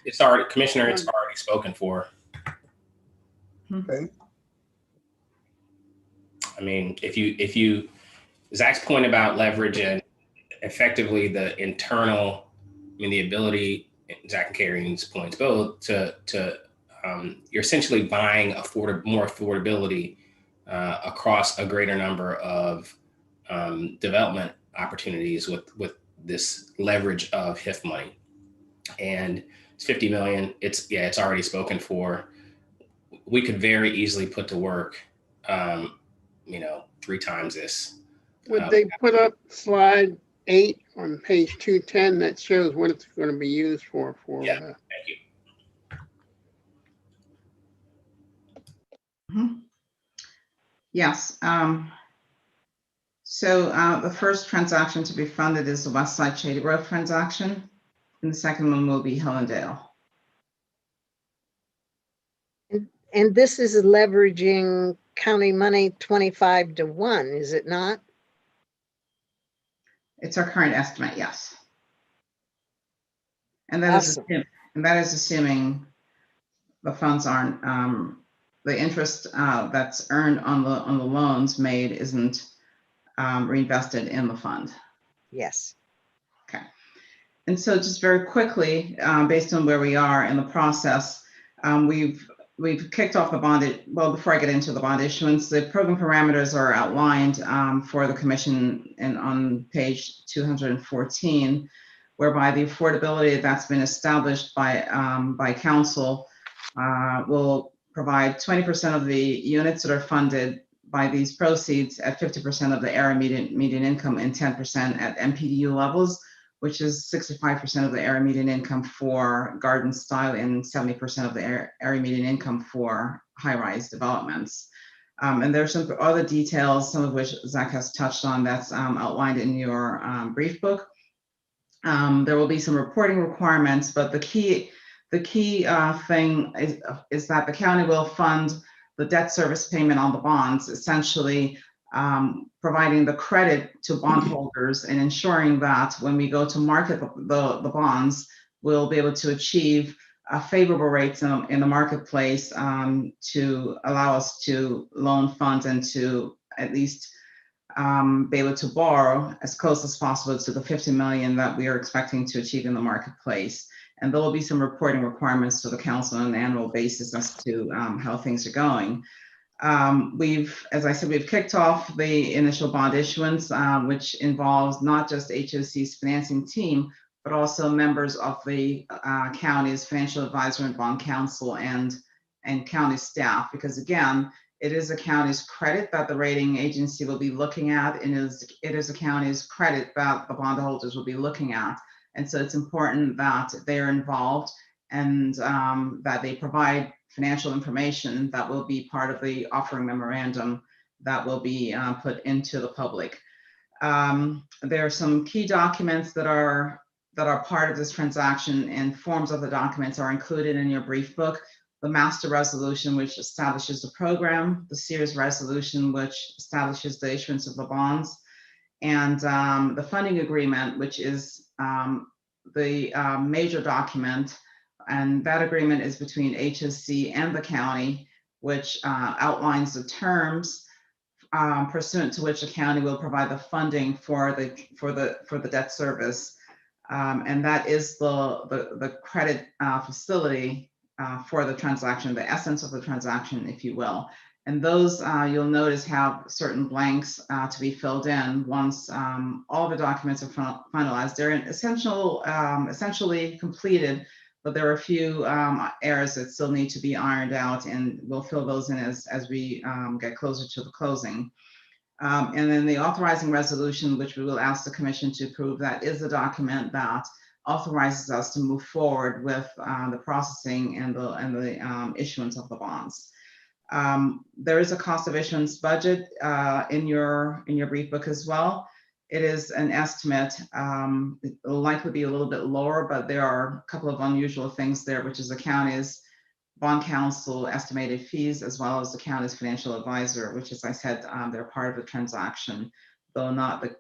It's already, Commissioner, it's already spoken for. Okay. I mean, if you, Zach's point about leverage and effectively the internal, I mean, the ability, Zach and Karen's points both, you're essentially buying more affordability across a greater number of development opportunities with this leverage of HIF money. And it's 50 million. It's already spoken for. We could very easily put to work, 3 times this. Would they put up slide 8 on page 210 that shows what it's going to be used for? Yeah, thank you. Mm-hmm. Yes. So the first transaction to be funded is the West Side Shady Grove transaction, and the second one will be Hillendale. And this is leveraging county money 25 to 1, is it not? It's our current estimate, yes. And that Awesome. is assuming the funds aren't the interest that's earned on the loans made isn't reinvested in the fund. Yes. Okay. And so just very quickly, based on where we are in the process, we've kicked off the bond. Well, before I get into the bond issuance, the program parameters are outlined for the commission and on page 214, whereby the affordability that's been established by council will provide 20% of the units that are funded by these proceeds at 50% of the area median income and 10% at MPDU levels, which is 65% of the area median income for garden style and 70% of the area median income for high-rise developments. And there's some other details, some of which Zach has touched on, that's outlined in your brief book. There will be some reporting requirements, but the key thing is that the county will fund the debt service payment on the bonds, essentially providing the credit to bondholders and ensuring that when we go to market the bonds, we'll be able to achieve favorable rates in the marketplace to allow us to loan funds and to at least be able to borrow as close as possible to the 50 million that we are expecting to achieve in the marketplace. And there will be some reporting requirements to the council on an annual basis as to how things are going. As I said, we've kicked off the initial bond issuance, which involves not just HOC's financing team, but also members of the county's financial advisor and bond council and county staff, because again, it is a county's credit that the rating agency will be looking at, and it is a county's credit that the bondholders will be looking at. And so it's important that they are involved and that they provide financial information that will be part of the offering memorandum that will be put into the public. There are some key documents that are part of this transaction, and forms of the documents are included in your brief book. The master resolution, which establishes the program, the series resolution, which establishes the issuance of the bonds, and the funding agreement, which is the major document. And that agreement is between HOC and the county, which outlines the terms pursuant to which the county will provide the funding for the debt service. And that is the credit facility for the transaction, the essence of the transaction, if you will. And those you'll notice have certain blanks to be filled in once all the documents are finalized. They're essentially completed, but there are a few errors that still need to be ironed out, and we'll fill those in as we get closer to the closing. And then the authorizing resolution, which we will ask the commission to approve, that is the document that authorizes us to move forward with the processing and the issuance of the bonds. There is a cost of issuance budget in your brief book as well. It is an estimate. It will likely be a little bit lower, but there are a couple of unusual things there, which is the county's bond counsel estimated fees, as well as the county's financial advisor, which, as I said, they're part of the transaction, though not the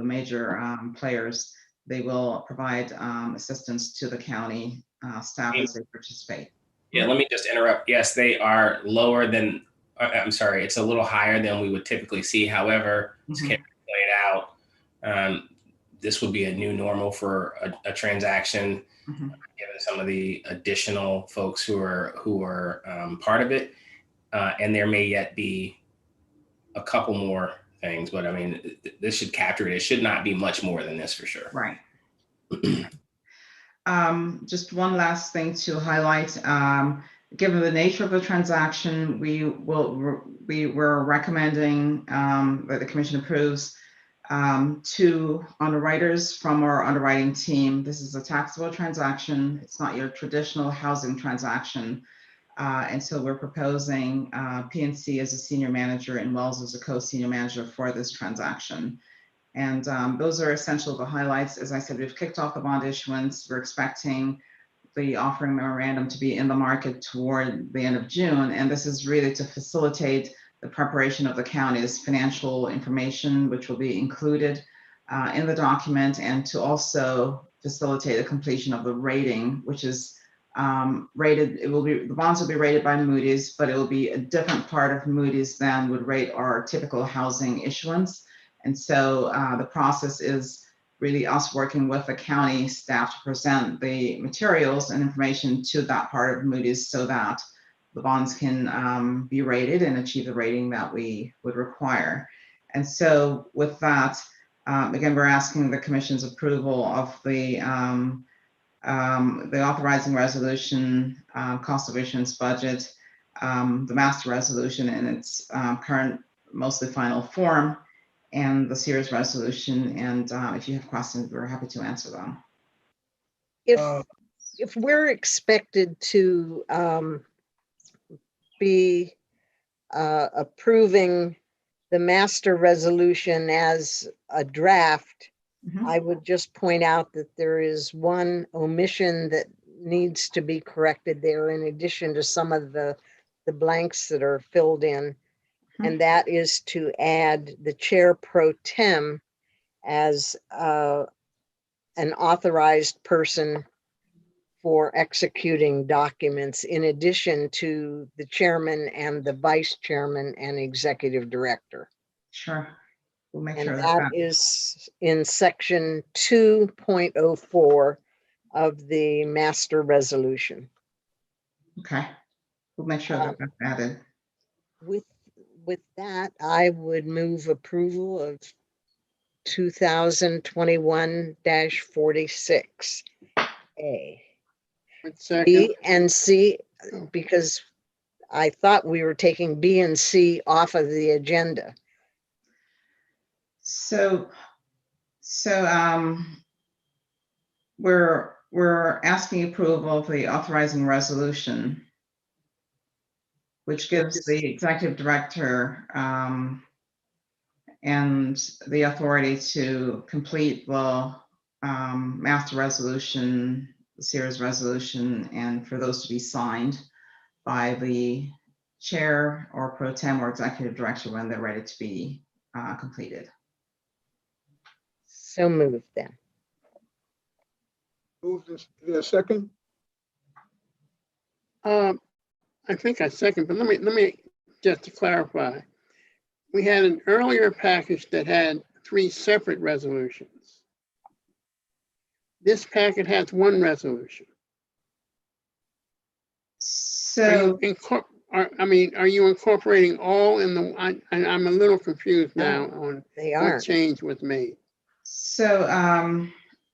major players. They will provide assistance to the county staff as they participate. Yeah, let me just interrupt. Yes, they are lower than, I'm sorry, it's a little higher than we would typically see. However, as Karen pointed out, this would be a new normal for a transaction, given some of the additional folks who are part of it. And there may yet be a couple more things, but I mean, this should capture it. It should not be much more than this for sure. Right. Just one last thing to highlight. Given the nature of the transaction, we're recommending that the commission approves 2 underwriters from our underwriting team. This is a taxable transaction. It's not your traditional housing transaction. And so we're proposing PNC as a senior manager and Wells as a co-senior manager for this transaction. And those are essential the highlights. As I said, we've kicked off the bond issuance. We're expecting the offering memorandum to be in the market toward the end of June. And this is really to facilitate the preparation of the county's financial information, which will be included in the document, and to also facilitate the completion of the rating, which is rated. The bonds will be rated by Moody's, but it will be a different part of Moody's than would rate our typical housing issuance. And so the process is really us working with the county staff to present the materials and information to that part of Moody's so that the bonds can be rated and achieve the rating that we would require. And so with that, again, we're asking the commission's approval of the authorizing resolution, cost of issuance budget, the master resolution in its current, mostly final form, and the series resolution. And if you have questions, we're happy to answer them. If we're expected to be approving the master resolution as a draft, I would just point out that there is one omission that needs to be corrected there, in addition to some of the blanks that are filled in. And that is to add the chair pro tem as an authorized person for executing documents, in addition to the chairman and the vice chairman and executive director. Sure. We'll make And sure that is in section 2.04 of the master resolution. Okay. We'll make sure that that's added. With that, I would move approval of 2021-46A. B and C, because I thought we were taking B and C off of the agenda. So we're asking approval of the authorizing resolution, which gives the executive director and the authority to complete the master resolution, the series resolution, and for those to be signed by the chair or pro tem or executive director when they're ready to be completed. So moved then. Move this, is there a second? I think I second, but let me just to clarify. We had an earlier package that had 3 separate resolutions. This packet has 1 resolution. So, are you incorporating all in the, I'm a little confused now on what change was made. So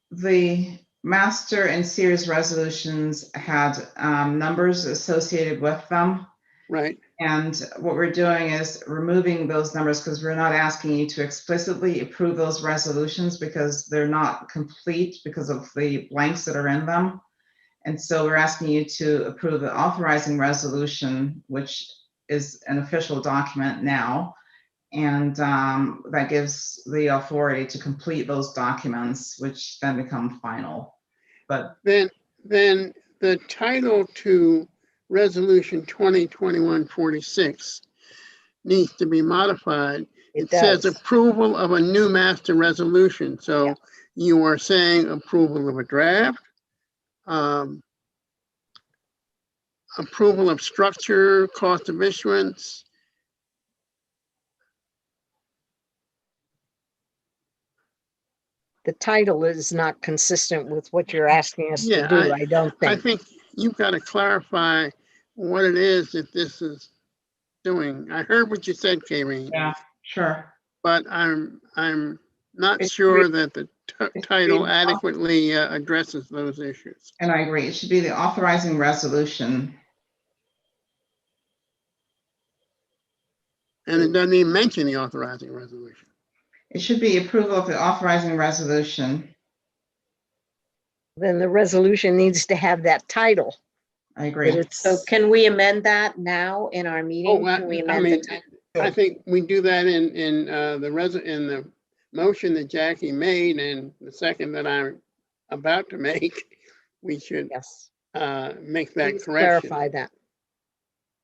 the master and series resolutions had numbers associated with them. Right. And what we're doing is removing those numbers because we're not asking you to explicitly approve those resolutions because they're not complete because of the blanks that are in them. And so we're asking you to approve the authorizing resolution, which is an official document now. And that gives the authority to complete those documents, which then become final. But then the title to Resolution 2021-46 needs to be modified. It says approval of a new master resolution. So you are saying approval of a draft, approval of structure, cost of issuance. The title is not consistent with what you're asking us to do, I don't think. I think you've got to clarify what it is that this is doing. I heard what you said, Karen. Yeah, sure. But I'm not sure that the title adequately addresses those issues. And I agree. It should be the authorizing resolution. And it doesn't even mention the authorizing resolution. It should be approval of the authorizing resolution. Then the resolution needs to have that title. I agree. So can we amend that now in our meeting? Can we amend the title? I think we do that in the motion that Jackie made and the second that I'm about to make. We should make that correction. Clarify that.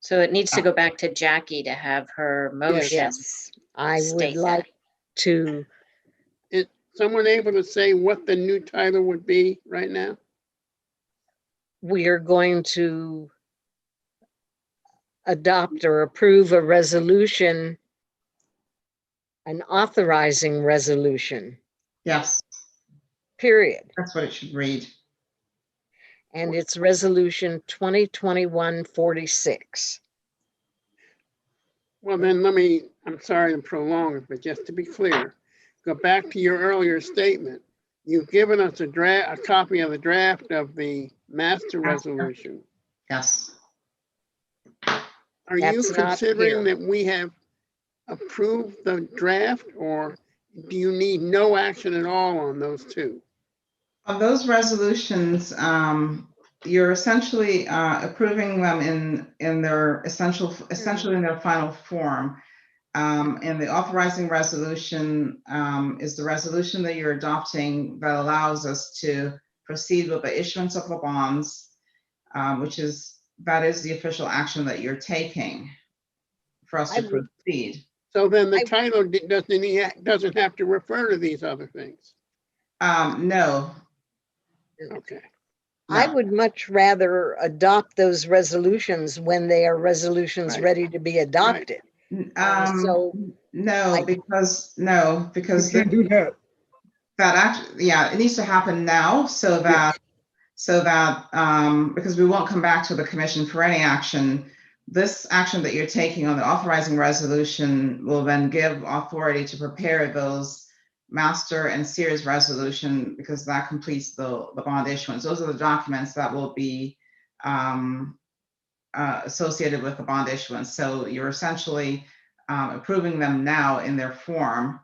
So it needs to go back to Jackie to have her motion. Yes, I would like to. Is someone able to say what the new title would be right now? We are going to adopt or approve a resolution, an authorizing resolution. Yes. Period. That's what it should read. And it's resolution 2021-46. Well, then I'm sorry to prolong it, but just to be clear, go back to your earlier statement. You've given us a copy of the draft of the master resolution. Yes. Are you considering that we have approved the draft, or do you need no action at all on those two? On those resolutions, you're essentially approving them in their essentially in their final form. And the authorizing resolution is the resolution that you're adopting that allows us to proceed with the issuance of the bonds, that is the official action that you're taking for us to proceed. So then the title doesn't have to refer to these other things. No. Okay. I would much rather adopt those resolutions when they are resolutions ready to be adopted. No, because you can't do that. It needs to happen now so that because we won't come back to the commission for any action. This action that you're taking on the authorizing resolution will then give authority to prepare those master and series resolution, because that completes the bond issuance. Those are the documents that will be associated with the bond issuance. So you're essentially approving them now in their form,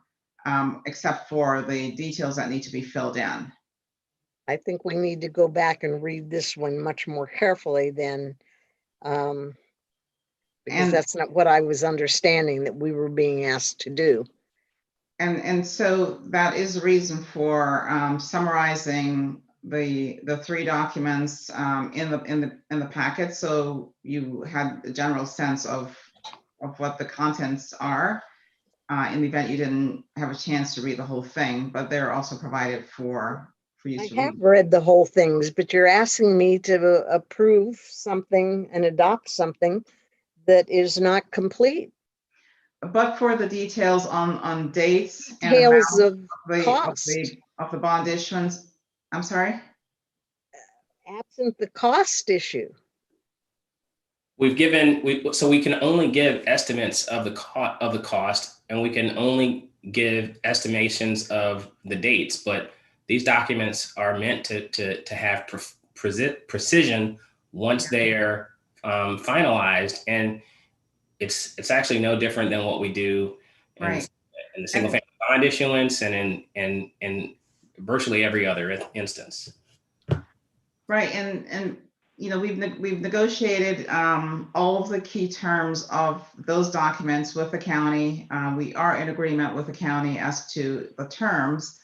except for the details that need to be filled in. I think we need to go back and read this one much more carefully than, because that's not what I was understanding that we were being asked to do. And so that is the reason for summarizing the three documents in the packet, so you had a general sense of what the contents are. In the event you didn't have a chance to read the whole thing, but they're also provided for you to read. I have read the whole things, but you're asking me to approve something and adopt something that is not complete. But for the details on dates and Details of the bond issuance. I'm sorry? Absent the cost issue. We've given, so we can only give estimates of the cost, and we can only give estimations of the dates, but these documents are meant to have precision once they're finalized. And it's actually no different than what we do in the single family bond issuance and in virtually every other instance. Right, and you know, we've negotiated all of the key terms of those documents with the county. We are in agreement with the county as to the terms.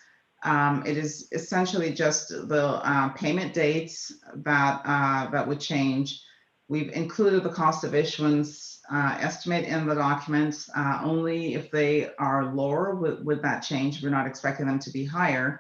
It is essentially just the payment dates that would change. We've included the cost of issuance estimate in the documents. Only if they are lower would that change. We're not expecting them to be higher.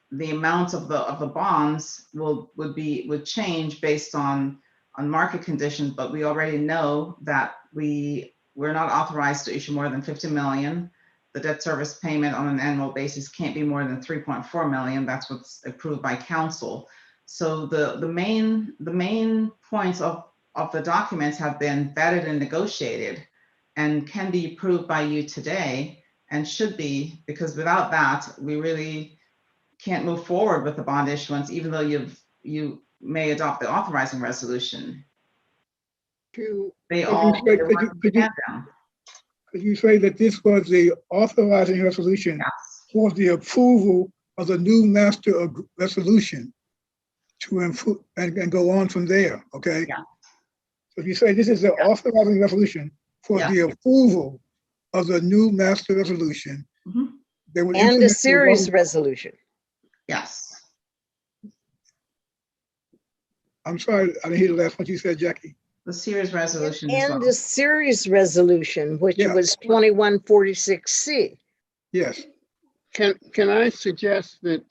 The amount of the bonds would change based on market conditions, but we already know that we're not authorized to issue more than 50 million. The debt service payment on an annual basis can't be more than 3.4 million. That's what's approved by council. So the main points of the documents have been vetted and negotiated and can be approved by you today, and should be, because without that, we really can't move forward with the bond issuance, even though you may adopt the authorizing resolution. They all Could you say that this was the authorizing resolution for the approval of the new master resolution to improve and go on from there? Okay. Yeah. So if you say this is the authorizing resolution for the approval of the new master resolution, they would and a series resolution. Yes. I'm sorry, I didn't hear the last one you said, Jackie. The series resolution and a series resolution, which was 2146C. Yes. Can I suggest that,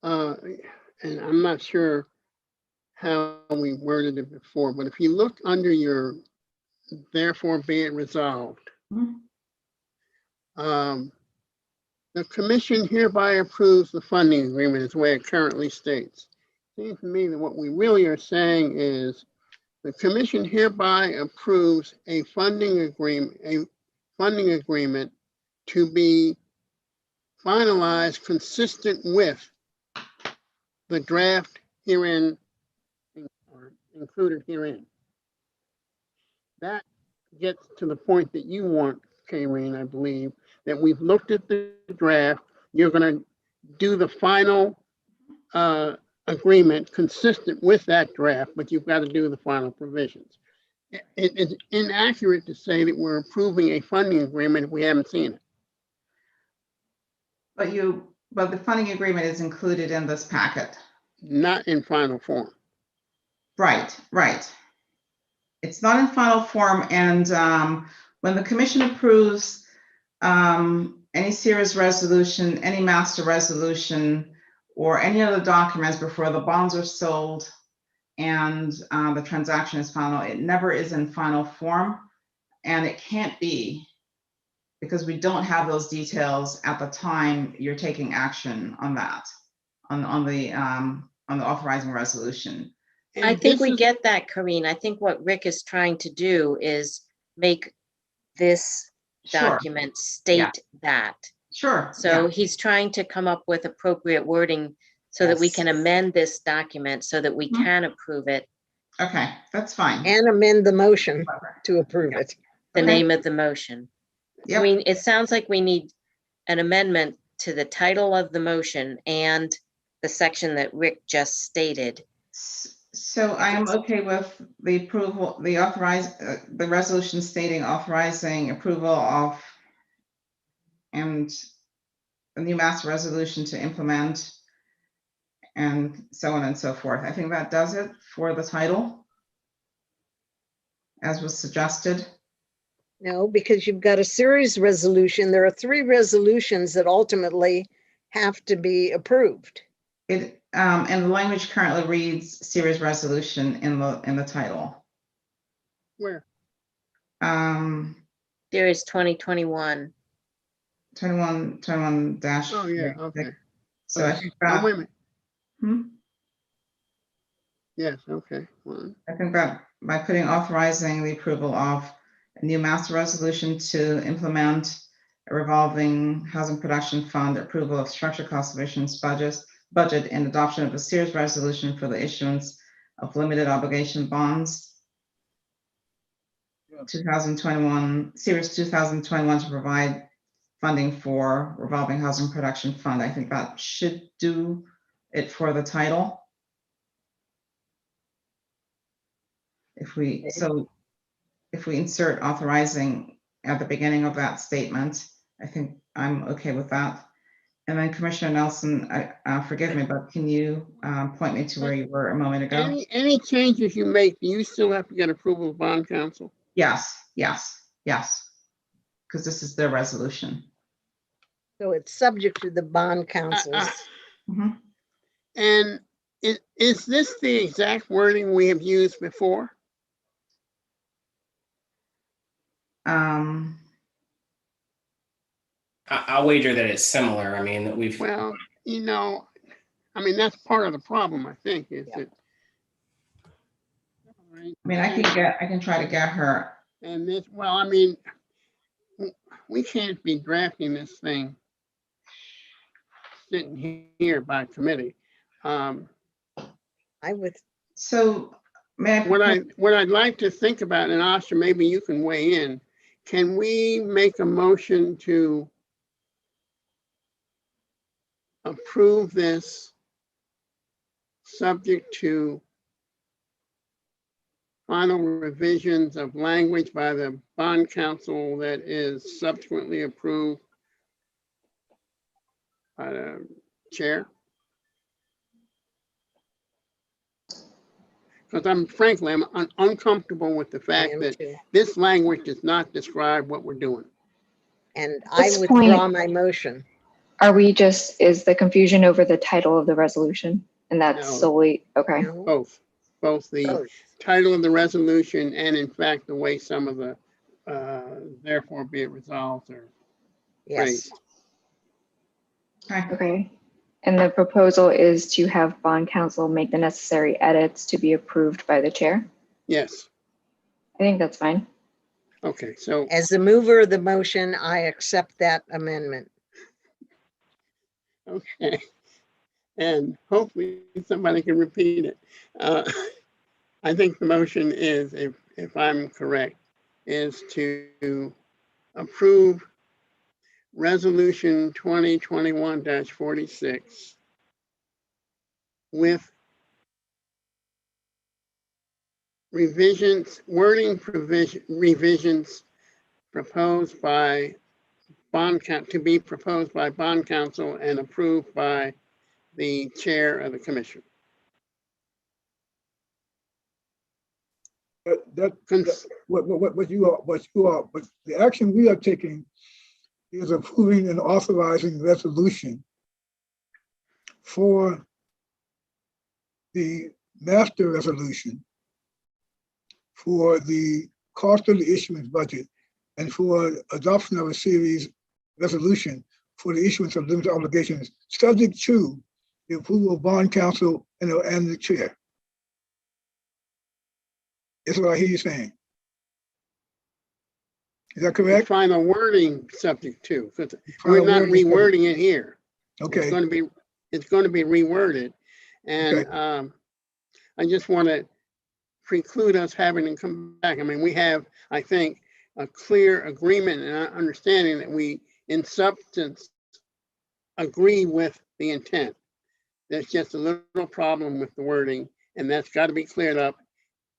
and I'm not sure how we worded it before, but if you look under your therefore be it resolved, the commission hereby approves the funding agreement is the way it currently states. It seems to me that what we really are saying is the commission hereby approves a funding agreement to be finalized consistent with the draft herein or included herein. That gets to the point that you want, Karen, I believe, that we've looked at the draft. You're going to do the final agreement consistent with that draft, but you've got to do the final provisions. It's inaccurate to say that we're approving a funding agreement if we haven't seen it. But the funding agreement is included in this packet. Not in final form. Right. It's not in final form, and when the commission approves any series resolution, any master resolution, or any other documents before the bonds are sold and the transaction is final, it never is in final form, and it can't be, because we don't have those details at the time you're taking action on that, on the authorizing resolution. I think we get that, Karine. I think what Rick is trying to do is make this document state that. Sure. So he's trying to come up with appropriate wording so that we can amend this document so that we can approve it. Okay, that's fine. And amend the motion to approve it. The name of the motion. Yep. I mean, it sounds like we need an amendment to the title of the motion and the section that Rick just stated. So I am okay with the approval, the resolution stating authorizing approval of and a new master resolution to implement and so on and so forth. I think that does it for the title, as was suggested. No, because you've got a series resolution. There are 3 resolutions that ultimately have to be approved. And the language currently reads series resolution in the title. Where? Series 2021. 21 dash. Oh yeah, okay. So I think that, wait a minute. Yes, okay. I think that by putting authorizing the approval of a new master resolution to implement a revolving housing production fund, approval of structure cost of issuance budget, and adoption of a series resolution for the issuance of limited obligation bonds. 2021, series 2021 to provide funding for revolving housing production fund. I think that should do it for the title. If we insert authorizing at the beginning of that statement, I think I'm okay with that. And then Commissioner Nelson, forgive me, but can you point me to where you were a moment ago? Any changes you make, do you still have to get approval of bond counsel? Yes. Because this is their resolution. So it's subject to the bond council's. And is this the exact wording we have used before? I'll wager that it's similar. I mean, Well, you know, I mean, that's part of the problem, I think, is that. I mean, I can try to get her. And this, well, I mean, we can't be drafting this thing sitting here by committee. So what I'd like to think about, and Asha, maybe you can weigh in. Can we make a motion to approve this subject to final revisions of language by the bond council that is subsequently approved by the chair? Because I'm uncomfortable with the fact that this language does not describe what we're doing. And I withdraw my motion. Are we is the confusion over the title of the resolution? And that's solely, okay. Both the title of the resolution and in fact, the way some of the therefore be it resolved are phrased. Okay. And the proposal is to have bond counsel make the necessary edits to be approved by the chair? Yes. I think that's fine. Okay, so. As the mover of the motion, I accept that amendment. Okay. And hopefully somebody can repeat it. I think the motion is, if I'm correct, is to approve Resolution 2021-46 with revisions proposed by bond council and approved by the chair of the commission. But the action we are taking is approving and authorizing resolution for the master resolution for the cost of the issuance budget and for adoption of a series resolution for the issuance of limited obligations, subject to the approval of bond counsel and the chair. That's what I hear you saying. Is that correct? Final wording subject to, because we're not rewording it here. Okay. It's going to be reworded, and I just want to preclude us having to come back. I mean, we have, I think, a clear agreement and understanding that we, in substance, agree with the intent. There's just a little problem with the wording, and that's got to be cleared up.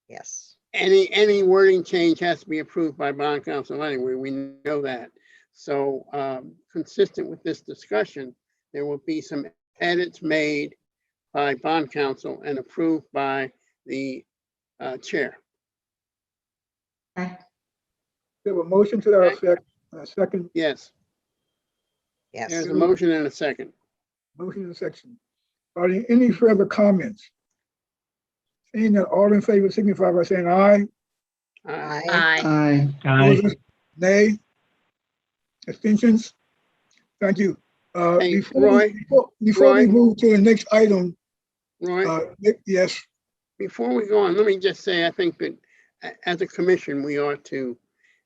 Yes. Any wording change has to be approved by bond counsel anyway. We know that. So consistent with this discussion, there will be some edits made by bond counsel and approved by the chair. Okay. We have a motion to that effect. A second. Yes. Yes. There's a motion and a second. Motion and a second. Are there any further comments? Seeing that, all in favor signify by saying aye. Aye. Aye. Nay. Abstentions? Thank you. Hey, Before we move to the next item, Roy, yes. before we go on, let me just say, I think that as a commission, we ought to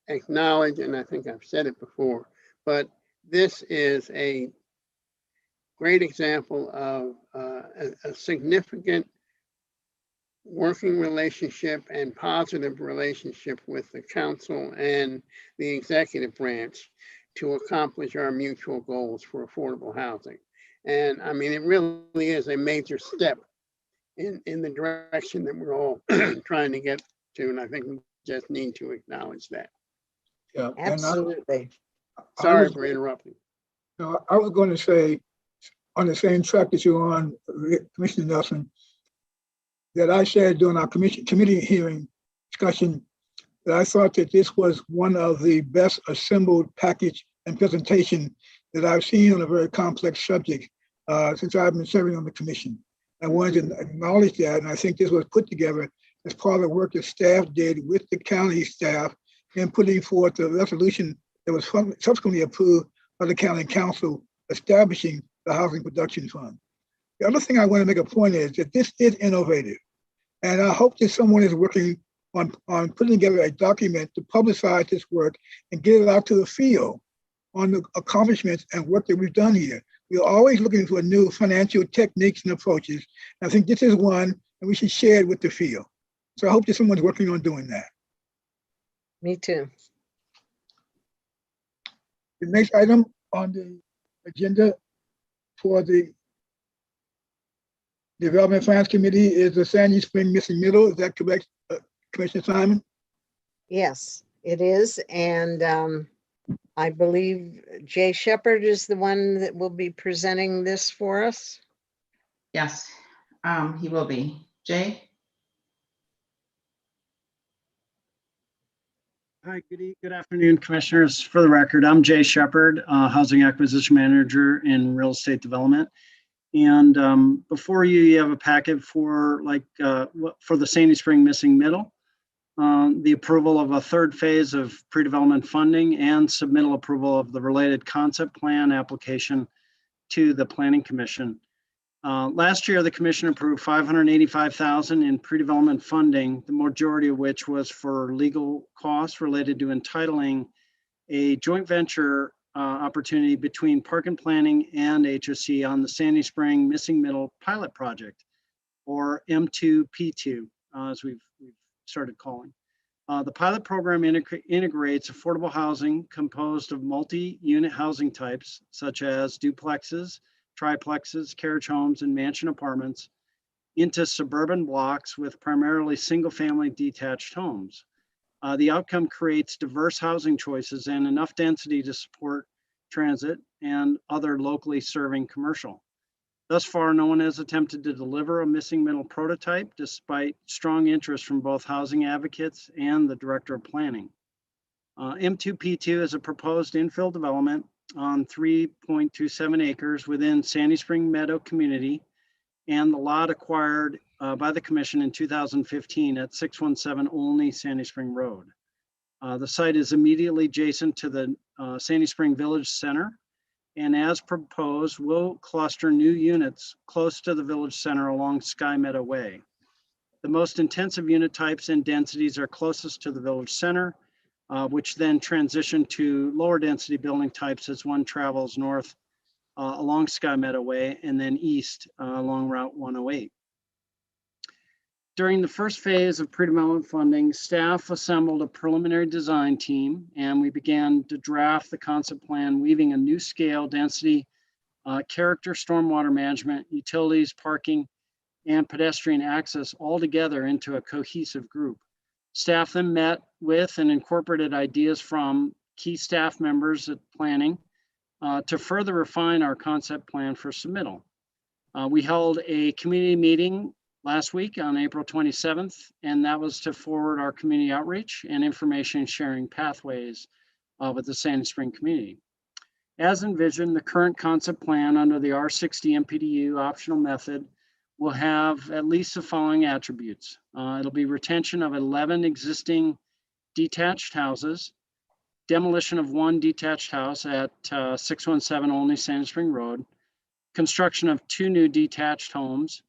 acknowledge, and I think I've said it before, but this is a great example of a significant working relationship and positive relationship with the council and the executive branch to accomplish our mutual goals for affordable housing. And I mean, it really is a major step in the direction that we're all trying to get to. And I think we just need to acknowledge that. Yeah, absolutely. Sorry for interrupting. No, I was going to say, on the same track that you're on, Commissioner Nelson, that I said during our committee hearing discussion that I thought that this was one of the best assembled package and presentation that I've seen on a very complex subject since I've been serving on the commission. I wanted to acknowledge that, and I think this was put together as part of the work that staff did with the county staff in putting forth a resolution that was subsequently approved by the county council establishing the Housing Production Fund. The other thing I want to make a point is that this is innovative. And I hope that someone is working on putting together a document to publicize this work and get it out to the field on the accomplishments and work that we've done here. We're always looking for new financial techniques and approaches. And I think this is one, and we should share it with the field. So I hope that someone's working on doing that. Me too. The next item on the agenda for the Development Finance Committee is the Sandy Spring Missing Middle. Is that correct, Commissioner Simon? Yes, it is. And I believe Jay Shepard is the one that will be presenting this for us. Yes, he will be. Jay? Hi, good afternoon, Commissioners. For the record, I'm Jay Shepard, Housing Acquisition Manager in Real Estate Development. And before you have a packet for for the Sandy Spring Missing Middle, the approval of a third phase of pre-development funding and submittal approval of the related concept plan application to the Planning Commission. Last year, the Commission approved $585,000 in pre-development funding, the majority of which was for legal costs related to entitling a joint venture opportunity between Park and Planning and HOC on the Sandy Spring Missing Middle Pilot Project, or M2P2, as we've started calling. The pilot program integrates affordable housing composed of multi-unit housing types, such as duplexes, triplexes, carriage homes, and mansion apartments, into suburban blocks with primarily single-family detached homes. The outcome creates diverse housing choices and enough density to support transit and other locally serving commercial. Thus far, no one has attempted to deliver a missing middle prototype, despite strong interest from both housing advocates and the Director of Planning. M2P2 is a proposed infill development on 3.27 acres within Sandy Spring Meadow community and the lot acquired by the Commission in 2015 at 617 Olney Sandy Spring Road. The site is immediately adjacent to the Sandy Spring Village Center, and as proposed, will cluster new units close to the Village Center along Sky Meadow Way. The most intensive unit types and densities are closest to the Village Center, which then transition to lower density building types as one travels north along Sky Meadow Way and then east along Route 108. During the first phase of pre-development funding, staff assembled a preliminary design team, and we began to draft the concept plan, weaving a new scale, density, character, stormwater management, utilities, parking, and pedestrian access all together into a cohesive group. Staff then met with and incorporated ideas from key staff members at planning to further refine our concept plan for submittal. We held a community meeting last week on April 27th, and that was to forward our community outreach and information sharing pathways with the Sandy Spring community. As envisioned, the current concept plan under the R60 MPDU optional method will have at least the following attributes. It'll be retention of 11 existing detached houses, demolition of one detached house at 617 Olney Sandy Spring Road, construction of 2 new detached homes,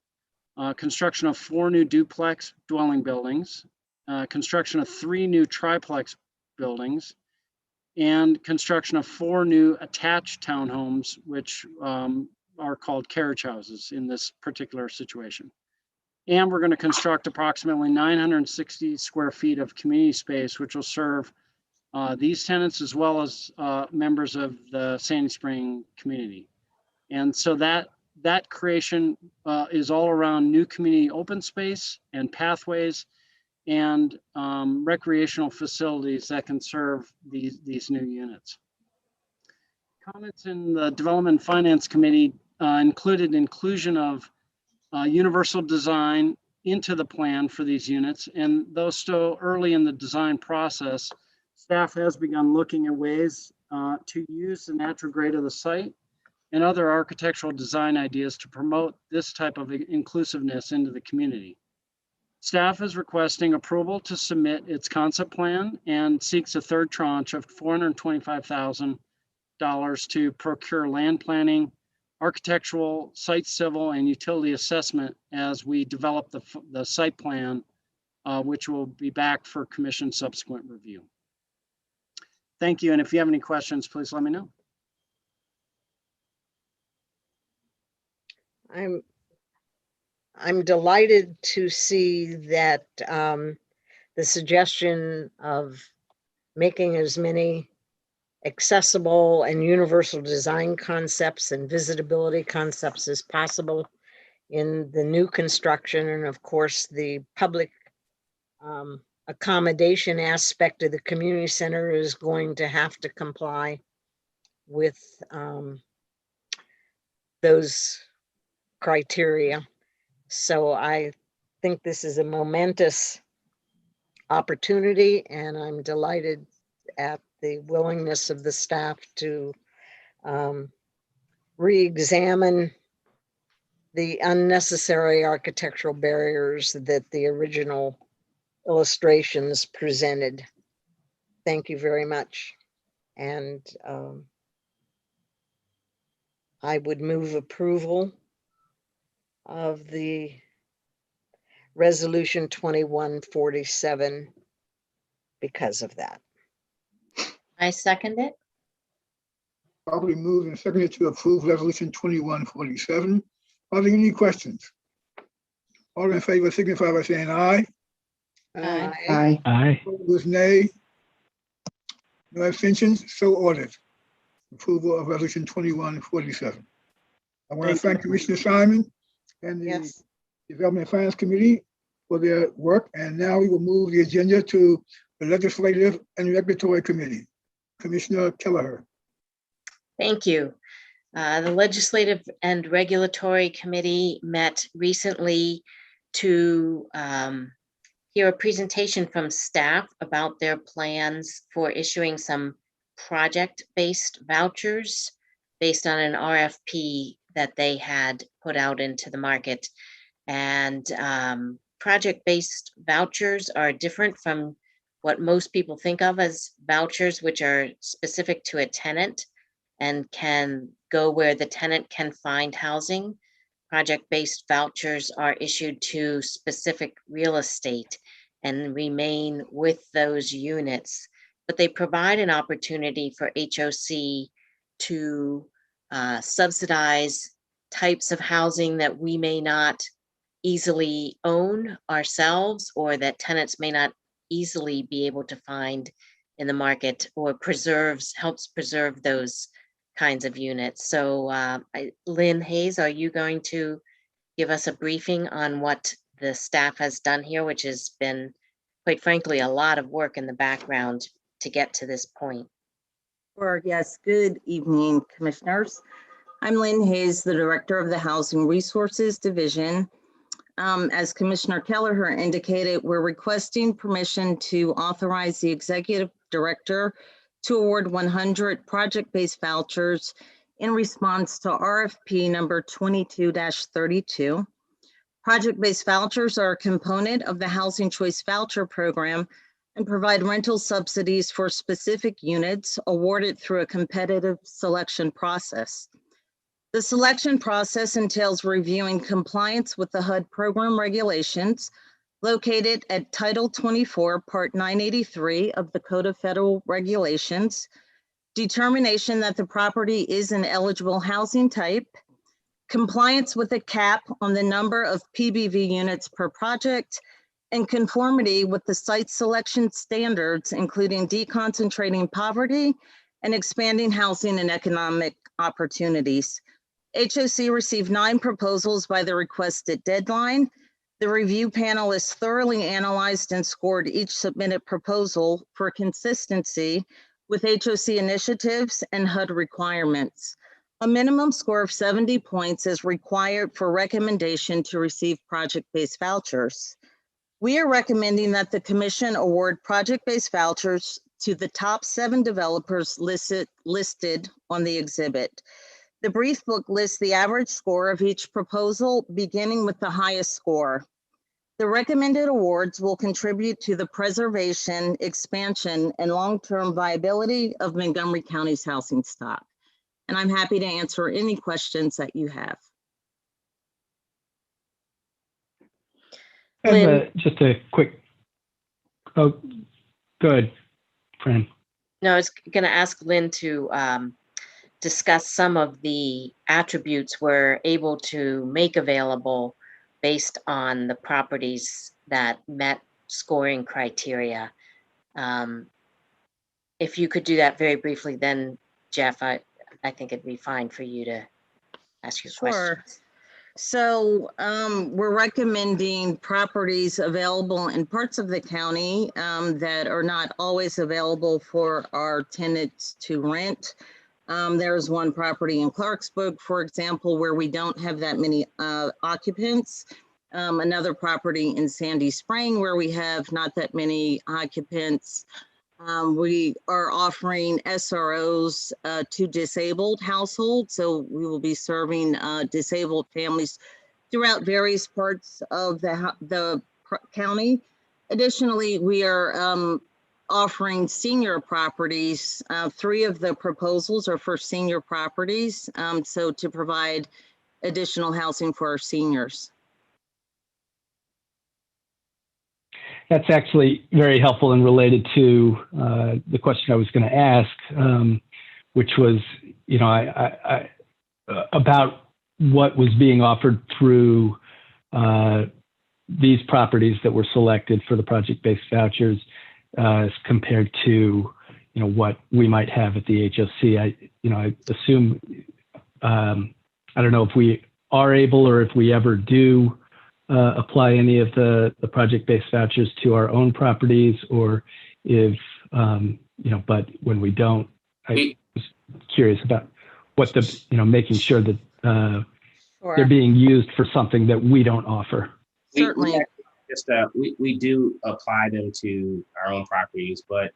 construction of 4 new duplex dwelling buildings, construction of 3 new triplex buildings, and construction of 4 new attached townhomes, which are called carriage houses in this particular situation. And we're going to construct approximately 960 square feet of community space, which will serve these tenants as well as members of the Sandy Spring community. And so that creation is all around new community open space and pathways and recreational facilities that can serve these new units. Comments in the Development and Finance Committee included inclusion of universal design into the plan for these units, and though still early in the design process, staff has begun looking at ways to use the natural grade of the site and other architectural design ideas to promote this type of inclusiveness into the community. Staff is requesting approval to submit its concept plan and seeks a third tranche of $425,000 to procure land planning, architectural, site civil, and utility assessment as we develop the site plan, which will be back for commission subsequent review. Thank you, and if you have any questions, please let me know. I'm delighted to see that the suggestion of making as many accessible and universal design concepts and visitability concepts as possible in the new construction, and of course the public accommodation aspect of the community center is going to have to comply with those criteria. So I think this is a momentous opportunity, and I'm delighted at the willingness of the staff to re-examine the unnecessary architectural barriers that the original illustrations presented. Thank you very much. And I would move approval of the resolution 2147 because of that. I second it. Probably moved and seconded to approve resolution 2147. Are there any questions? All in favor signify by saying aye. Aye. Aye. Opposed, nay. No abstentions, so ordered. Approval of resolution 2147. I want to thank Commissioner Simon and the Development and Finance Committee for their work. And now we will move the agenda to the Legislative and Regulatory Committee. Commissioner Kelleher. Thank you. The Legislative and Regulatory Committee met recently to hear a presentation from staff about their plans for issuing some project-based vouchers based on an RFP that they had put out into the market. And project-based vouchers are different from what most people think of as vouchers, which are specific to a tenant and can go where the tenant can find housing. Project-based vouchers are issued to specific real estate and remain with those units, but they provide an opportunity for HOC to subsidize types of housing that we may not easily own ourselves, or that tenants may not easily be able to find in the market, or helps preserve those kinds of units. So Lynn Hayes, are you going to give us a briefing on what the staff has done here, which has been, quite frankly, a lot of work in the background to get to this point? Sure, yes. Good evening, commissioners. I'm Lynn Hayes, the Director of the Housing Resources Division. As Commissioner Kelleher indicated, we're requesting permission to authorize the Executive Director to award 100 project-based vouchers in response to RFP number 22-32. Project-based vouchers are a component of the Housing Choice Voucher Program and provide rental subsidies for specific units awarded through a competitive selection process. The selection process entails reviewing compliance with the HUD program regulations, located at Title 24, Part 983 of the Code of Federal Regulations, determination that the property is an eligible housing type, compliance with a cap on the number of PBV units per project, and conformity with the site selection standards, including deconcentrating poverty and expanding housing and economic opportunities. HOC received 9 proposals by the requested deadline. The review panel has thoroughly analyzed and scored each submitted proposal for consistency with HOC initiatives and HUD requirements. A minimum score of 70 points is required for recommendation to receive project-based vouchers. We are recommending that the Commission award project-based vouchers to the top 7 developers listed on the exhibit. The brief book lists the average score of each proposal, beginning with the highest score. The recommended awards will contribute to the preservation, expansion, and long-term viability of Montgomery County's housing stock. And I'm happy to answer any questions that you have. Just a quick, oh, good, Fran. No, I was going to ask Lynn to discuss some of the attributes we're able to make available based on the properties that met scoring criteria. If you could do that very briefly, then Jeff, I think it'd be fine for you to ask your questions. So we're recommending properties available in parts of the county that are not always available for our tenants to rent. There's one property in Clarksburg, for example, where we don't have that many occupants. Another property in Sandy Spring where we have not that many occupants. We are offering SROs to disabled households. So we will be serving disabled families throughout various parts of the county. Additionally, we are offering senior properties. 3 of the proposals are for senior properties. So to provide additional housing for our seniors. That's actually very helpful and related to the question I was going to ask, which was, you know, I about what was being offered through these properties that were selected for the project-based vouchers as compared to, you know, what we might have at the HOC. I assume, I don't know if we are able or if we ever do apply any of the project-based vouchers to our own properties, or if, you know, but when we don't, I was curious about what the, you know, making sure that they're being used for something that we don't offer. Certainly. We do apply them to our own properties, but,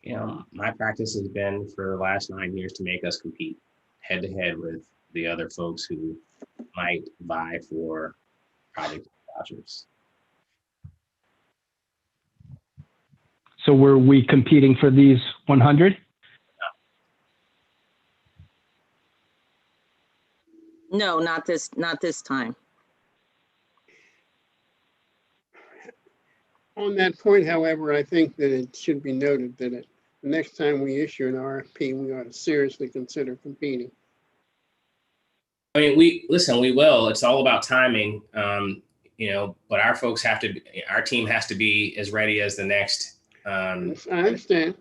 you know, my practice has been for the last 9 years to make us compete head to head with the other folks who might vie for project vouchers. So were we competing for these 100? No, not this time. On that point, however, I think that it should be noted that the next time we issue an RFP, we ought to seriously consider competing. I mean, we will. It's all about timing, you know, but our folks have to, our team has to be as ready as the next. I understand.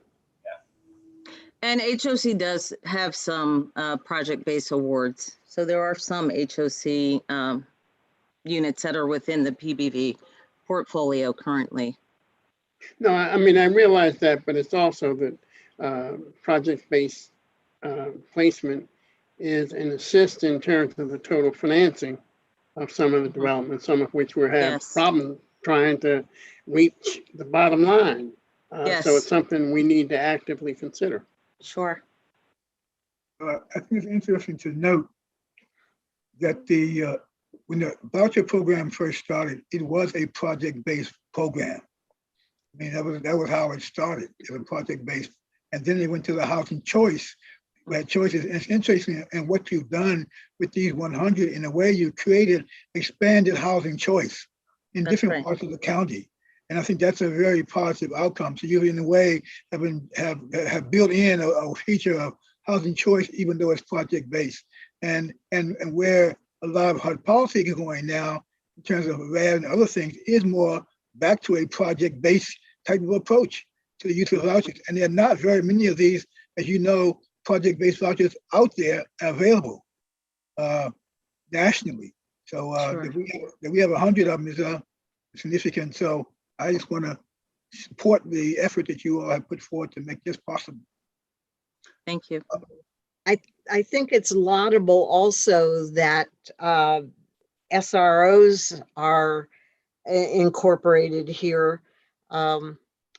Yeah. And HOC does have some project-based awards. So there are some HOC units that are within the PBV portfolio currently. No, I mean, I realize that, but it's also that project-based placement is an assist in terms of the total financing of some of the developments, some of which we have problems trying to reach the bottom line. So it's something we need to actively consider. Sure. I think it's interesting to note that when the voucher program first started, it was a project-based program. I mean, that was how it started. It was project-based, and then they went to the housing choice. We had choices. And it's interesting in what you've done with these 100. In a way, you created expanded housing choice. in That's different right. parts of the county. And I think that's a very positive outcome. So you, in a way, have built in a feature of housing choice, even though it's project based. And where a lot of HUD policy is going now, in terms of RAD and other things, is more back to a project based type of approach to the use of vouchers. And there are not very many of these, as you know, project based vouchers out there available nationally. So Sure. that we have 100 of them is significant. So I just want to support the effort that you all have put forward to make this possible. Thank you. I think it's laudable also that SROs are incorporated here.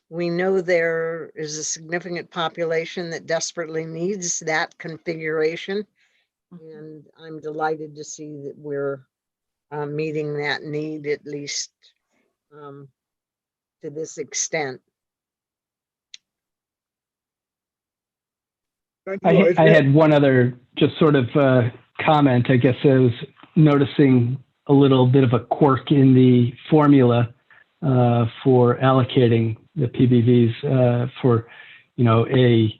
We know there is a significant population that desperately needs that configuration. And I'm delighted to see that we're meeting that need, at least to this extent. I had one other just sort of comment. I guess I was noticing a little bit of a quirk in the formula for allocating the PBVs for, you know, a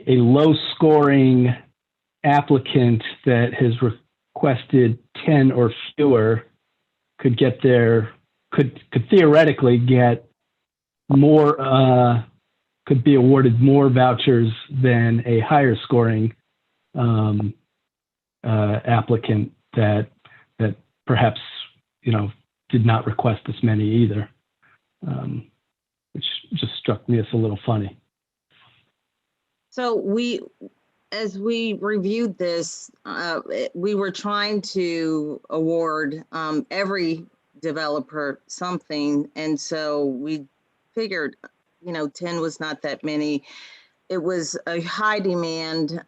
low scoring applicant that has requested 10 or fewer could get their, could theoretically get more, could be awarded more vouchers than a higher scoring applicant that perhaps, you know, did not request as many either, which just struck me as a little funny. So as we reviewed this, we were trying to award every developer something. And so we figured, you know, 10 was not that many. It was a high demand.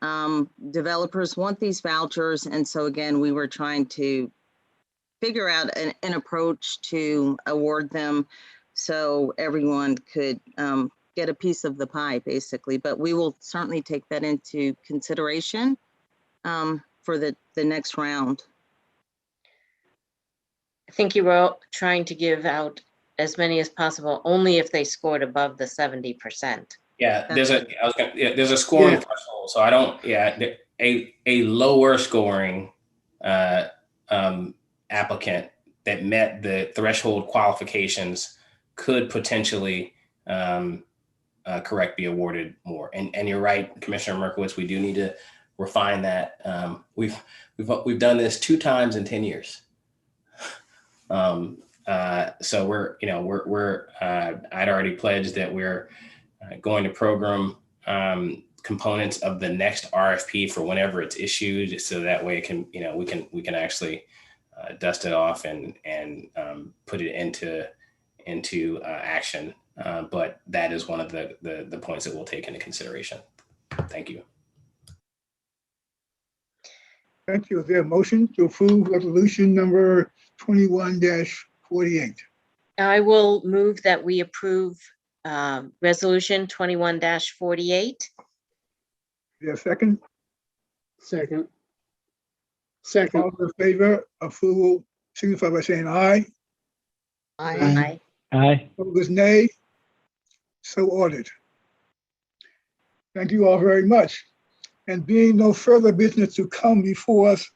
Developers want these vouchers. And so again, we were trying to figure out an approach to award them so everyone could get a piece of the pie, basically. But we will certainly take that into consideration for the next round. I think you were trying to give out as many as possible, only if they scored above the 70%. Yeah, there's a scoring threshold. So I don't, a lower scoring applicant that met the threshold qualifications could potentially be awarded more. And you're right, Commissioner Merkowitz, we do need to refine that. We've done this 2 times in 10 years. So I'd already pledged that we're going to program components of the next RFP for whenever it's issued, so that way it can, we can actually dust it off and put it into action. But that is one of the points that we'll take into consideration. Thank you. Thank you. Is there a motion to approve resolution number 21-48? I will move that we approve resolution 21-48. Is there a second? Second. All in favor of approval, signify by saying aye. Aye. Aye. Opposed, nay. So ordered. Thank you all very much. And being no further business to come before us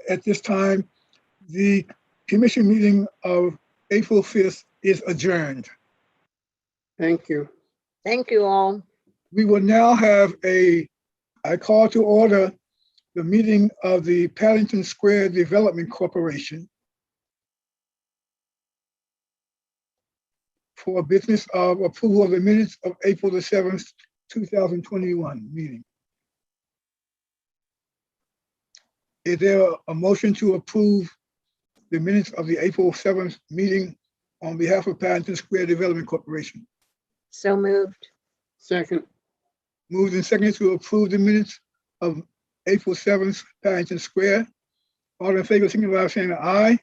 at this time, the commission meeting of April 5th is adjourned. Thank you. Thank you all. We will now have I call to order the meeting of the Paddington Square Development Corporation for business of approval of the minutes of April the 7th, 2021 meeting. Is there a motion to approve the minutes of the April 7th meeting on behalf of Paddington Square Development Corporation? So moved. Second. Moved and seconded to approve the minutes of April 7th, Paddington Square. All in favor, signify by saying aye.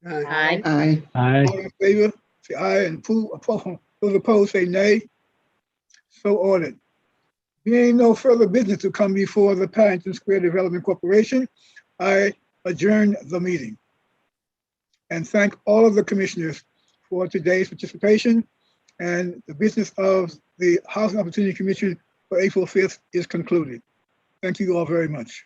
Aye. Aye. Aye. All in favor, say aye, and those opposed say nay. So ordered. Being no further business to come before the Paddington Square Development Corporation, I adjourn the meeting. and thank all of the commissioners for today's participation. And the business of the Housing Opportunity Commission for April 5th is concluded. Thank you all very much.